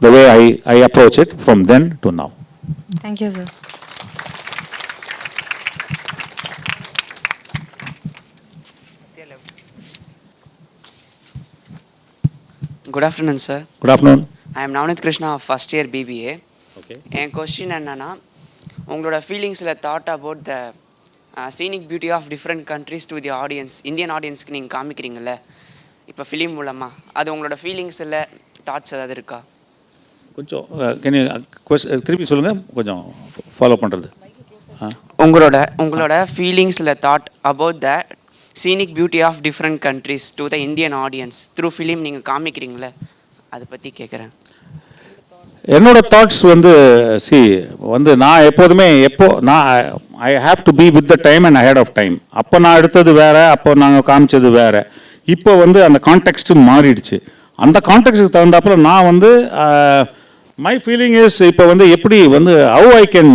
the way I approach it from then to now. Thank you, sir. Good afternoon, sir. Good afternoon. I am Navneet Krishna of first year BBA. Okay. என் question என்னன்னா, உங்களோட ஃபீலிங்ஸில் thought about the scenic beauty of different countries to the audience, Indian ஆடியன்ஸ்க்கு நீங்கள் காமிக்கிறீங்கள இப்போ film மூலமாக, அது உங்களோட ஃபீலிங்ஸில் தாட்ஸ் ஏதாவது இருக்கா? கொஞ்சம் திருப்பி சொல்லுங்கள், கொஞ்சம் ஃபாலோ பண்ணுறது. உங்களோட ஃபீலிங்ஸில் thought about the scenic beauty of different countries to the Indian audience through film நீங்கள் காமிக்கிறீங்களே, அதை பற்றி கேட்குறேன். என்னோட தாட்ஸ் வந்து வந்து நான் எப்போதுமே I have to be with the time and ahead of time. அப்போ நான் எடுத்தது வேறு, அப்போ நாங்கள் காமிச்சது வேறு. இப்போ வந்து அந்த கான்டெக்ஸ்ட்டு மாறிடுச்சு. அந்த கான்டெக்ஸ்ட்டுக்கு தகுந்தாப்புல நான் வந்து மை ஃபீலிங் இஸ், இப்போ வந்து எப்படி வந்து how I can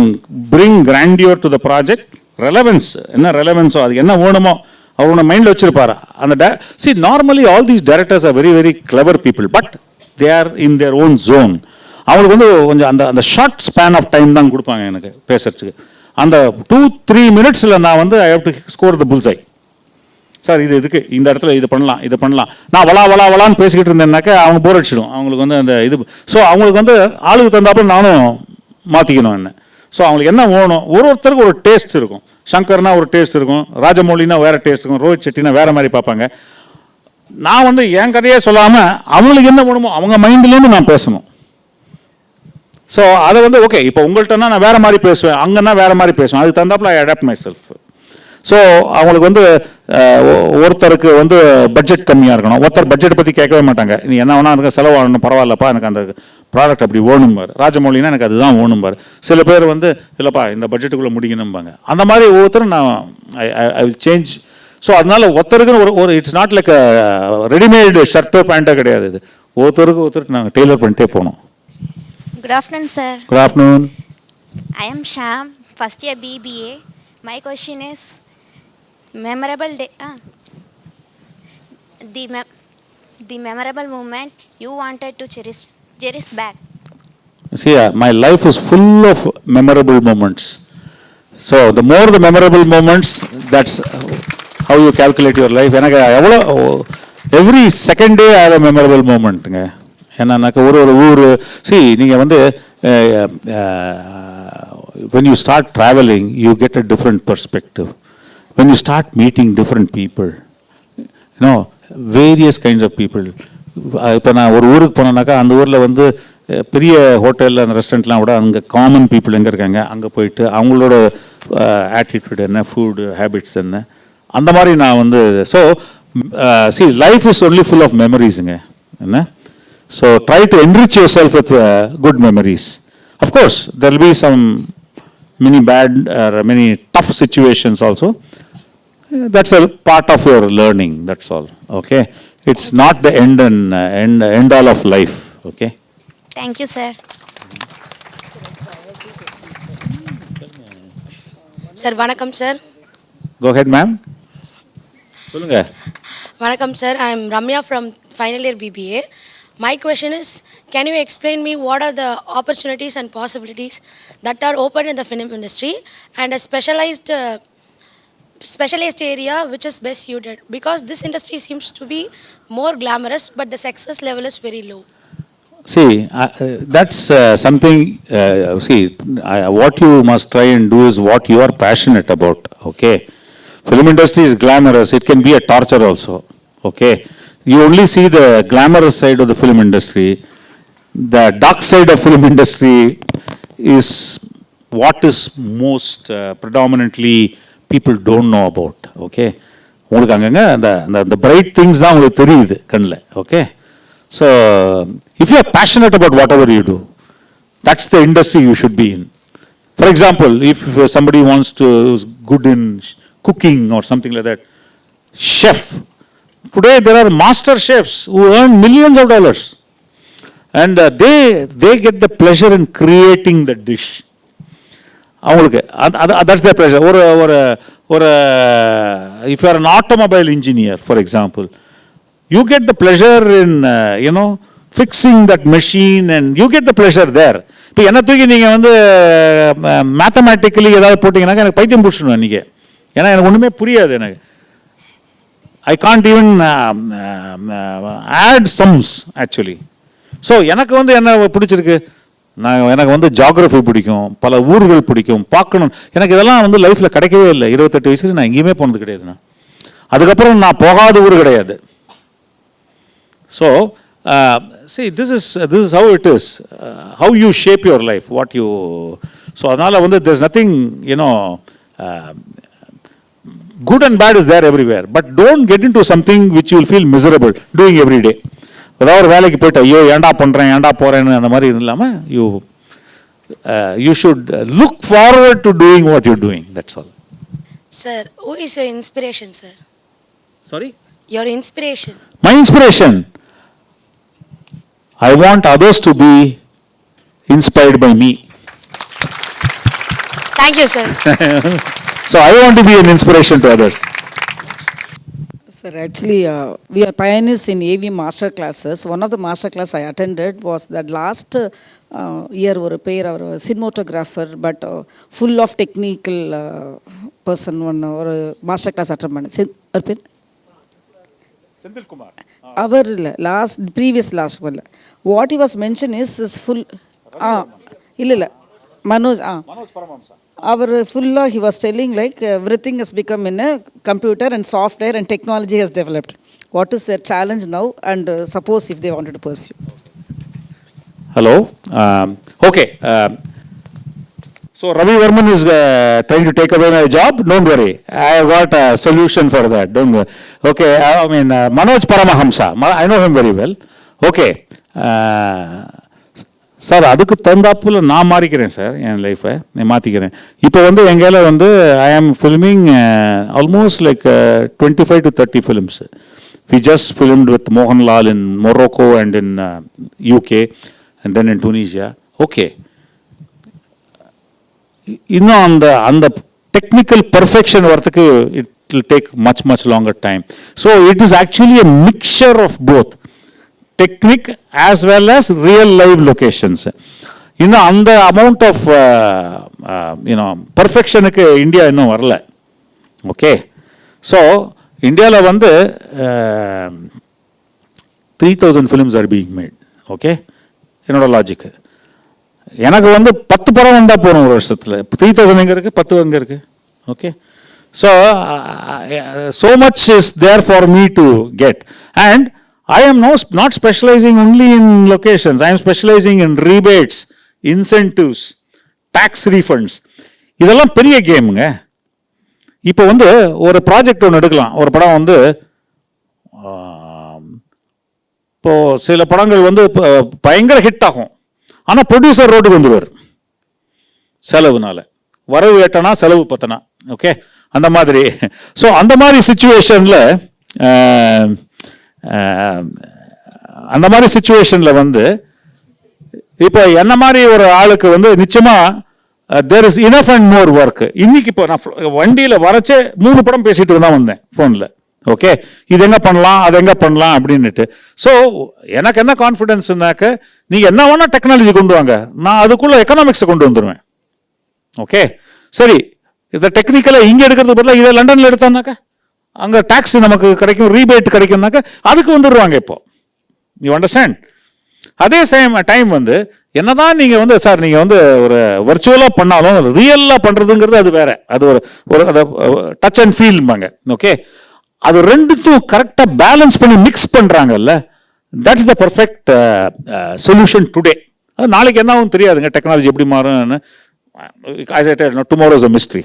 bring grandeur to the project, relevance என்ன ரெலவென்ஸோ அது என்ன வேணுமோ அவரோட மைண்டில் வச்சுருப்பாரு. அந்த normally all these directors are very very clever people, but they are in their own zone. அவங்களுக்கு வந்து கொஞ்சம் அந்த ஷார்ட் ஸ்பேன் ஆஃப் டைம் தான் கொடுப்பாங்க எனக்கு பேசுறதுக்கு. அந்த 2-3 minutesல நான் வந்து I have to score the புல்ஸை. சார் இதுக்கு இந்த இடத்துல இது பண்ணலாம் நான் வளான்னு பேசிக்கிட்டு இருந்தேன்னாக்கா அவங்க போர் அடிச்சிடும் அவங்களுக்கு வந்து அந்த இது. ஸோ அவங்களுக்கு வந்து ஆளுக்கு தந்தாப்புல நானும் மாற்றிக்கணும் என்ன. ஸோ அவங்களுக்கு என்ன வேணும், ஒருத்தருக்கு ஒரு டேஸ்ட் இருக்கும். சங்கர்னா ஒரு டேஸ்ட் இருக்கும், ராஜமௌலினா வேறு டேஸ்ட் இருக்கும், ரோஹித் செட்டினா வேறு மாதிரி பார்ப்பாங்க. நான் வந்து என் கதையே சொல்லாமல் அவங்களுக்கு என்ன வேணுமோ அவங்க மைண்ட்லேருந்து நான் பேசணும். ஸோ அதை வந்து ஓகே, இப்போ உங்கள்கிட்டனா நான் வேறு மாதிரி பேசுவேன், அங்கன்னா வேறு மாதிரி பேசுவேன், அதுக்கு தந்தாப்புல I adapt my self. So அவங்களுக்கு வந்து ஒருத்தருக்கு வந்து பட்ஜெட் கம்மியாக இருக்கணும், ஒருத்தர் பட்ஜெட் பற்றி கேட்கவே மாட்டாங்க. நீ என்ன வேணா எனக்கு செலவாகணும், பரவாயில்லப்பா எனக்கு அந்த ப்ராடக்ட் அப்படி வேணும்பார். ராஜமௌலினா எனக்கு அதுதான் வேணும்பார். சில பேர் வந்து இல்லைப்பா இந்த பட்ஜெட்டுக்குள்ளே முடிக்கணும்பாங்க. அந்த மாதிரி ஒவ்வொருத்தரும் நான் ஐ வில் சேஞ்ச். ஸோ அதனால ஒருத்தருக்குன்னு ஒரு இட்ஸ் நாட் லைக் ரெடிமேடு ஷர்ட்டோ பேண்ட்டோ கிடையாது. இது ஒருத்தருக்கு நாங்கள் டெய்லர் பண்ணிட்டே போனோம். Good afternoon, sir. Good afternoon. I am Sham, first year BBA. My question is, memorable day, the memorable moment you wanted to cherish back. See, my life is full of memorable moments. So the more the memorable moments, that's how you calculate your life. எனக்கு எவ்வளோ every second day I have a memorable moment. என்னன்னாக்க ஒரு ஊர் நீங்கள் வந்து when you start traveling you get a different perspective. When you start meeting different people, various kinds of people. இப்போ நான் ஒரு ஊருக்கு போனேன்னாக்கா அந்த ஊரில் வந்து பெரிய ஹோட்டலில் அந்த ரெஸ்டாரண்ட்லாம் விட அங்கே காமன் பீப்புள் எங்கே இருக்காங்க, அங்கே போயிட்டு அவங்களோட ஆட்டிடியூட் என்ன, ஃபுட் ஹேபிட்ஸ் என்ன, அந்த மாதிரி நான் வந்து life is only full of மெமரிஸுங்க என்ன. So try to enrich yourself with good memories. Of course, there will be some many bad or many tough situations also. That's a part of your learning. That's all. Okay. It's not the end all of life. Okay. Thank you, sir. Sir, vanakkam sir. Go ahead, ma'am. சொல்லுங்க. Vanakkam sir. I am Ramya from final year BBA. My question is, can you explain me what are the opportunities and possibilities that are open in the film industry and a specialized area which is best suited? Because this industry seems to be more glamorous, but the success level is very low. See, that's something, what you must try and do is what you are passionate about, okay? Film industry is glamorous, it can be a torture also, okay? You only see the glamorous side of the film industry. The dark side of film industry is what is most predominantly people don't know about, okay? உங்களுக்கு அங்கங்க அந்த bright things தான் உங்களுக்கு தெரியுது கண்ணில், okay? So, if you are passionate about whatever you do, that's the industry you should be in. For example, if somebody wants to is good in cooking or something like that, chef. Today there are master chefs who earn millions of dollars, and they get the pleasure in creating the dish. அவங்களுக்கு that's their pleasure. ஒரு if you are an automobile engineer, for example, you get the pleasure in fixing that machine, and you get the pleasure there. இப்போ என்ன தூக்கி நீங்கள் வந்து mathematically ஏதாவது போட்டிங்கன்னாக்கா எனக்கு பைத்தியம் பிடிச்சிடுவேன் அன்றைக்கி. ஏன்னா எனக்கு ஒன்றுமே புரியாது. எனக்கு I can't even add sums actually. So எனக்கு வந்து என்ன பிடிச்சிருக்கு, எனக்கு வந்து ஜியாகிரஃபி பிடிக்கும், பல ஊர்கள் பிடிக்கும், பார்க்கணும். எனக்கு இதெல்லாம் வந்து லைஃப்பில் கிடைக்கவே இல்லை. 28 வயசுக்கு நான் எங்கேயுமே போனது கிடையாதுண்ணா. அதுக்கப்புறம் நான் போகாத ஊர் கிடையாது. So, see, this is how it is. How you shape your life, what you. So, adala vandu there's nothing, good and bad is there everywhere. But don't get into something which you will feel miserable doing every day. ஏதாவது ஒரு வேலைக்கு போயிட்டு ஐயோ ஏண்டா பண்ணுறேன் ஏண்டா போகிறேன்னு அந்த மாதிரி இல்லாமல் you should look forward to doing what you're doing. That's all. Sir, who is your inspiration, sir? Sorry? Your inspiration. My inspiration. I want others to be inspired by me. Thank you, sir. So I want to be an inspiration to others. Sir, actually, we are pioneers in AV master classes. One of the master class I attended was that last year ஒரு பேர் அவர் cinematographer but full of technical person ஒரு master class attend பண்ண அவர் பேர் செந்தில் குமார். அவர் இல்லை previous last இல்லை. What he was mention is full இல்லை மனோஜ் பரமஹம்சா. அவர் ஃபுல்லாக he was telling like everything has become in a computer and software and technology has developed. What is their challenge now and suppose if they wanted to pursue? Hello. Okay. So Ravi Varman is trying to take away my job. Don't worry, I have got a solution for that. Don't worry. Okay. I mean Manoj Paramahamsa. I know him very well. Okay. Sir அதுக்கு தகுந்தாப்புல நான் மாறிக்கிறேன் sir, என் லைஃப்பை நான் மாற்றிக்கிறேன். இப்போ வந்து எங்கேயால வந்து ஐ ஆம் filming almost like 25 to 30 films. We just filmed with Mohanlal in Morocco and in UK and then in Tunisia. Okay. இன்னும் அந்த டெக்னிக்கல் பர்ஃபெக்ஷன் வரத்துக்கு it will take much longer time. So it is actually a mixture of both technique as well as real live locations. இன்னும் அந்த amount of perfectionக்கு India இன்னும் வரல. Okay. So இந்தியாவில் வந்து 3000 films are being made. Okay, என்னோட logic. எனக்கு வந்து 10 படம் வந்தால் போகிறோம் ஒரு வருஷத்தில். 3000 எங்கே இருக்குது, 10 எங்கே இருக்குது? Okay. So much is there for me to get, and I am not specializing only in locations. I am specializing in rebates, incentives, tax refunds. இதெல்லாம் பெரிய கேமுங்க. இப்போ வந்து ஒரு ப்ராஜெக்ட் ஒன்று எடுக்கலாம். ஒரு படம் வந்து இப்போது சில படங்கள் வந்து பயங்கர ஹிட் ஆகும், ஆனால் ப்ரொடியூசர் ரோட்டுக்கு வந்துடுவார் செலவுனால. வரவு ஏட்டனா செலவு பத்தனா. ஓகே, அந்த மாதிரி. ஸோ அந்த மாதிரி சுச்சுவேஷனில் வந்து இப்போ என்ன மாதிரி ஒரு ஆளுக்கு வந்து நிச்சயமாக there is enough and more work. இன்னைக்கு இப்போ நான் வண்டியில் வரச்சே 3 படம் பேசிட்டு தான் வந்தேன் ஃபோனில். ஓகே, இது எங்கே பண்ணலாம் அது எங்கே பண்ணலாம் அப்படின்னுட்டு. ஸோ எனக்கு என்ன கான்ஃபிடென்ஸ்னாக்க நீங்கள் என்ன வேணால் டெக்னாலஜி கொண்டு வாங்க, நான் அதுக்குள்ளே எக்கனாமிக்ஸை கொண்டு வந்துடுவேன். ஓகே, சரி, இதை டெக்னிக்கலாக இங்கே எடுக்கிறதுக்கு பதிலாக இதை லண்டனில் எடுத்தோம்னாக்கா அங்கே டாக்ஸ் நமக்கு கிடைக்கும், ரீபேட் கிடைக்கும்னாக்கா அதுக்கு வந்துடுவாங்க இப்போ. You understand? அதே சேம் டைம் வந்து என்னதான் நீங்கள் வந்து சார் நீங்கள் வந்து ஒரு வர்ச்சுவலாக பண்ணாலும் ரியலாக பண்ணுறதுங்கிறது அது வேற, அது ஒரு அதை டச் அண்ட் ஃபீல்பாங்க. ஓகே, அது ரெண்டுத்தையும் கரெக்டாக பேலன்ஸ் பண்ணி மிக்ஸ் பண்ணுறாங்கல்ல, that's the perfect solution today. அது நாளைக்கு என்ன ஆகும் தெரியாதுங்க, டெக்னாலஜி எப்படி மாறும்னு. Tomorrow is a mystery.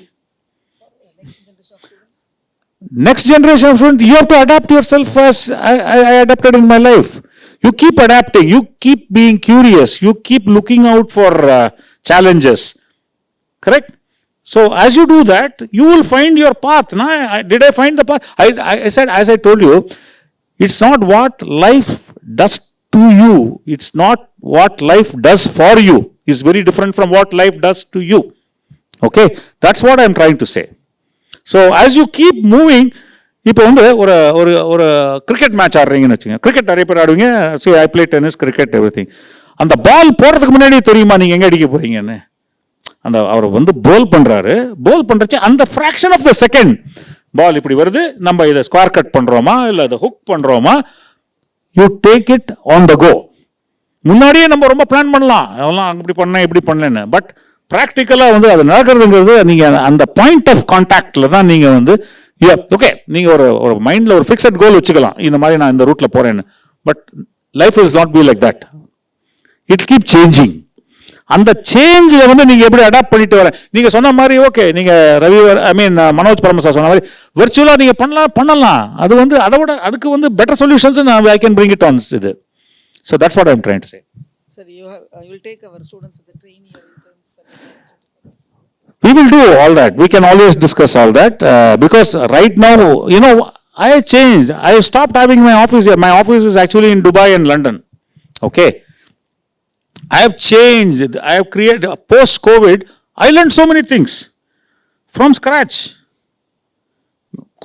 Next generation of students, you have to adapt yourself as I adapted in my life. You keep adapting, you keep being curious, you keep looking out for challenges. Correct? So as you do that, you will find your path. Did I find the path? I said, as I told you, it's not what life does to you, it's not what life does for you. It's very different from what life does to you. Okay, that's what I'm trying to say. So as you keep moving, இப்போ வந்து ஒரு ஒரு ஒரு cricket match ஆடுறீங்கன்னு வச்சுங்க, cricket நிறைய பேர் ஆடுவீங்க. See I play tennis, cricket, everything. அந்த பால் போடுறதுக்கு முன்னாடி தெரியுமா நீங்கள் எங்கே அடிக்க போறீங்கன்னு? அந்த அவர் வந்து போல் பண்ணுறாரு, போல் பண்ணுறச்சு அந்த fraction of the second ball இப்படி வருது, நம்ம இதை ஸ்கொயர் கட் பண்ணுறோமா இல்லை அதை ஹுக் பண்ணுறோமா, you take it on the go. முன்னாடியே நம்ம ரொம்ப பிளான் பண்ணலாம், அதெல்லாம் இப்படி பண்ணேன் இப்படி பண்ணேன்னு. பட் ப்ராக்டிக்கலாக வந்து அது நடக்கிறதுங்கிறது நீங்கள் அந்த பாயிண்ட் ஆஃப் கான்டாக்டில் தான் நீங்கள் வந்து ஓகே, நீங்கள் ஒரு மைண்டில் ஒரு ஃபிக்ஸட் கோல் வச்சுக்கலாம், இந்த மாதிரி நான் இந்த ரூட்டில் போகிறேன்னு. But life is not be like that, it keep changing. அந்த சேஞ்சில் வந்து நீங்கள் எப்படி அடாப்ட் பண்ணிட்டு வரேன். நீங்கள் சொன்ன மாதிரி ஓகே, நீங்கள் மனோஜ் பரமசா சொன்ன மாதிரி வெர்ச்சுவலாக நீங்கள் பண்ணலாம். அது வந்து அதை விட அதுக்கு வந்து better solutions I can bring it on இது. So that's what I am trying to say. Sir, you will take our students as a trainee or interns. We will do all that. We can always discuss all that because right now, you know, I have changed. I have stopped having my office here. My office is actually in Dubai and London. Okay. I have changed. I have created, post-COVID, I learned so many things from scratch.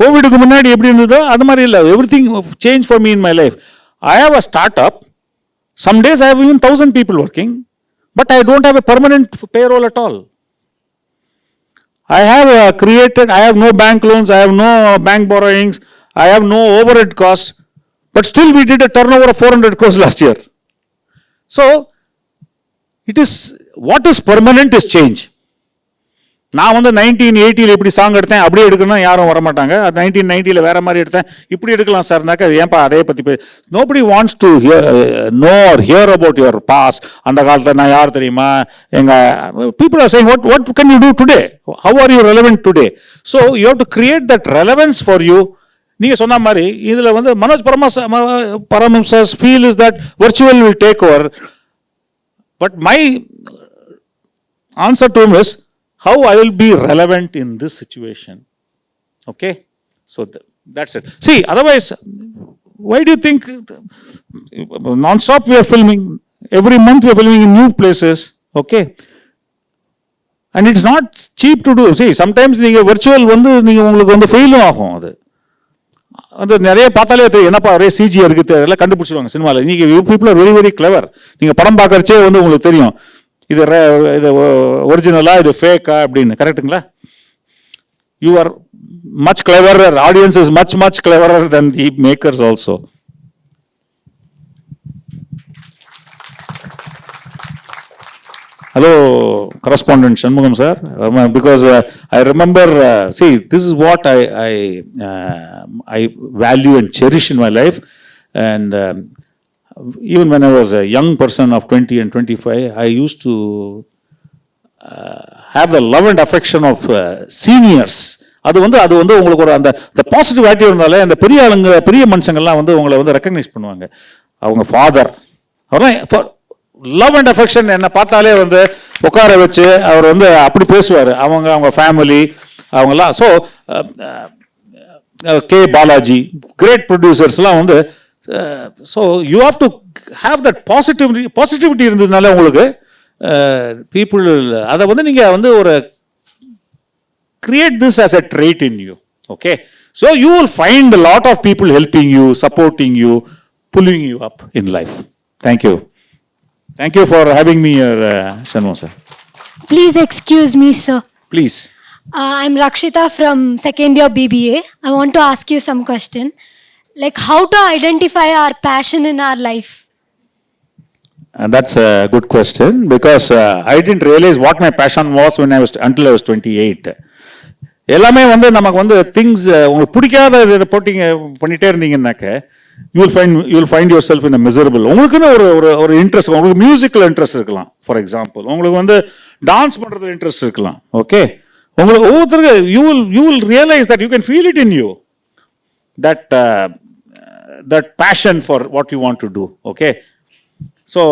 COVID-க்கு முன்னாடி எப்படி இருந்ததோ அது மாதிரி இல்லை. Everything changed for me in my life. I have a startup. Some days I have even 1,000 people working, but I don't have a permanent payroll at all. I have I have no bank loans, I have no bank borrowings, I have no overhead costs, but still we did a turnover of 400 crores last year. So, it is, what is permanent is change. நான் வந்து 1980 இப்படி song எடுத்தேன், அப்படியே எடுக்கணும் யாரும் வரமாட்டாங்க. 1990 வேற மாதிரி எடுத்தேன், இப்படி எடுக்கலாம் சார்னாக்கா ஏன்பா அதே பற்றி nobody wants to know or hear about your past. அந்த காலத்தில் நான் யார் தெரியுமா, people are saying what can you do today, how are you relevant today. So you have to create that relevance for you. நீங்கள் சொன்ன மாதிரி இதில் வந்து Manoj பரமஹம்சா's feel is that virtual will take over, but my answer to him is how I will be relevant in this situation. Okay, so that's it. See, otherwise, why do you think non-stop we are filming? Every month we are filming in new places. Okay, and it's not cheap to do. See, sometimes நீங்கள் virtual வந்து நீங்கள் உங்களுக்கு வந்து ஃபெயிலும் ஆகும். அது நிறைய பார்த்தாலே தெரியும், என்னப்பா ஒரே சிஜி இருக்குது எல்லாம் கண்டுபிடிச்சிடுவாங்க சினிமாவில். நீங்கள் you people are very very clever. நீங்கள் படம் பார்க்கறச்சே வந்து உங்களுக்கு தெரியும் இது ஒரிஜினலா இது ஃபேக்கா அப்படின்னு. கரெக்டுங்களா? You are much cleverer, audience is much cleverer than the makers also. Hello, correspondent Shanmugam sir, because I remember, see, this is what I value and cherish in my life, and even when I was a young person of 20 and 25, I used to have the love and affection of seniors. அது வந்து உங்களுக்கு ஒரு அந்த positive ஆட்டிவ் இருந்தாலே அந்த பெரிய மனுஷங்கள்லாம் வந்து உங்களை வந்து ரெக்கக்னைஸ் பண்ணுவாங்க. அவங்க ஃபாதர் அவர்லாம் லவ் அண்ட் அஃபெக்ஷன் என்னை பார்த்தாலே வந்து உட்கார வச்சு அவர் வந்து அப்படி பேசுவார். அவங்க ஃபேமிலி அவங்கெல்லாம். ஸோ கே பாலாஜி, கிரேட் ப்ரொடியூசர்ஸ்லாம் வந்து. So you have to have that positivity இருந்ததுனால உங்களுக்கு பீப்புள் அதை வந்து நீங்கள் வந்து ஒரு create this as a trade in you. Okay, So you will find a lot of people helping you, supporting you, pulling you up in life. Thank you. Thank you for having me here, Shanmu sir. Please excuse me, sir. Please. I'm Rakshita from second year BBA. I want to ask you some question. Like how to identify our passion in our life? That's a good question because I didn't realize what my passion was until I was 28. எல்லாமே வந்து நமக்கு வந்து things உங்களுக்கு பிடிக்காத இதை பண்ணிட்டே இருந்தீங்கன்னாக்க you will find your self in miserable. உங்களுக்குன்னு ஒரு இன்ட்ரெஸ்ட், உங்களுக்கு மியூசிக்கில் இன்ட்ரெஸ்ட் இருக்கலாம். ஃபார் எக்ஸாம்பிள் உங்களுக்கு வந்து டான்ஸ் பண்ணுறதுல இன்ட்ரெஸ்ட் இருக்கலாம். ஓகே, உங்களுக்கு ஒவ்வொருத்தருக்கு you will realise that you can feel it in you, that passion for what you want to do. Okay, so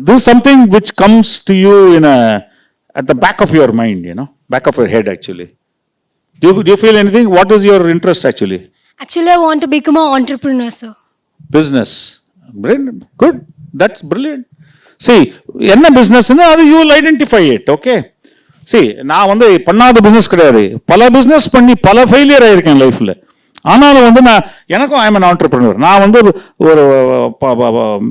this is something which comes to you at the back of your mind, back of your head actually. Do you feel anything? What is your interest actually? Actually, I want to become an entrepreneur, sir. Business. Brilliant. Good. That's brilliant. See, என்ன பிசினஸ்னா அது you will identify it. Okay. See, நான் வந்து பண்ணாத business கிடையாது. பல business பண்ணி பல failure ஆயிருக்கேன் லைஃப்ல. ஆனாலும் வந்து எனக்கும் ஐ எம் an entrepreneur. நான் வந்து ஒரு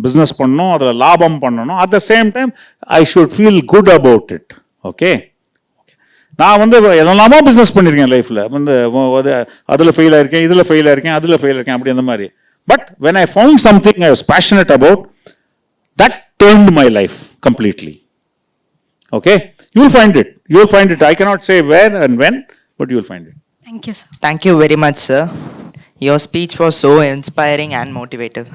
பிஸ்னஸ் பண்ணணும், அதில் லாபம் பண்ணணும். At the same time I should feel good about it. Okay, நான் வந்து எல்லாமோ பிஸ்னஸ் பண்ணியிருக்கேன் லைஃப்பில். வந்து அதில் ஃபெயில் ஆயிருக்கேன், இதில் ஃபெயில் ஆயிருக்கேன், அதில் ஃபெயில் ஆயிருக்கேன், அப்படி அந்த மாதிரி. But when I found something I was passionate about, that turned my life completely. Okay, you will find it. You will find it. I cannot say where and when, but you will find it. Thank you, sir. Thank you very much, sir. Your speech was so inspiring and motivative.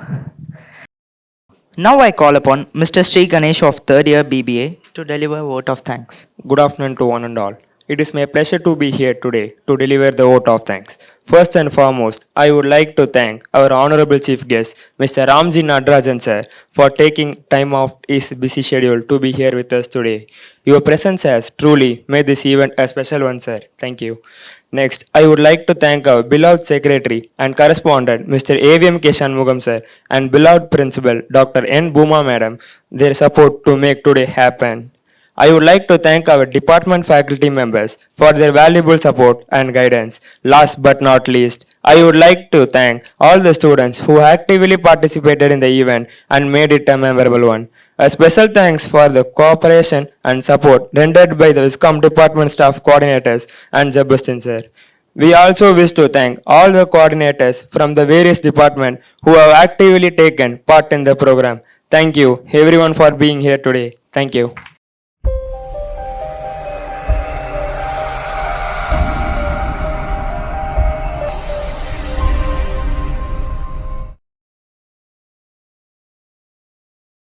Now I call upon Mr. Sri Ganesh of third year BBA to deliver a vote of thanks. Good afternoon to one and all. It is my pleasure to be here today to deliver the vote of thanks. First and foremost, I would like to thank our honorable chief guest, Mr. Ramji Natarajan sir, for taking time off his busy schedule to be here with us today. Your presence has truly made this event a special one, sir. Thank you. Next, I would like to thank our beloved secretary and correspondent, Mr. AVM K. Shanmugam sir, and beloved principal, Dr. N. Bhuma madam, their support to make today happen. I would like to thank our department faculty members for their valuable support and guidance. Last but not least, I would like to thank all the students who actively participated in the event and made it a memorable one. A special thanks for the cooperation and support rendered by the Viscom department staff coordinators and Jabustin sir. We also wish to thank all the coordinators from the various departments who have actively taken part in the program. Thank you everyone for being here today. Thank you.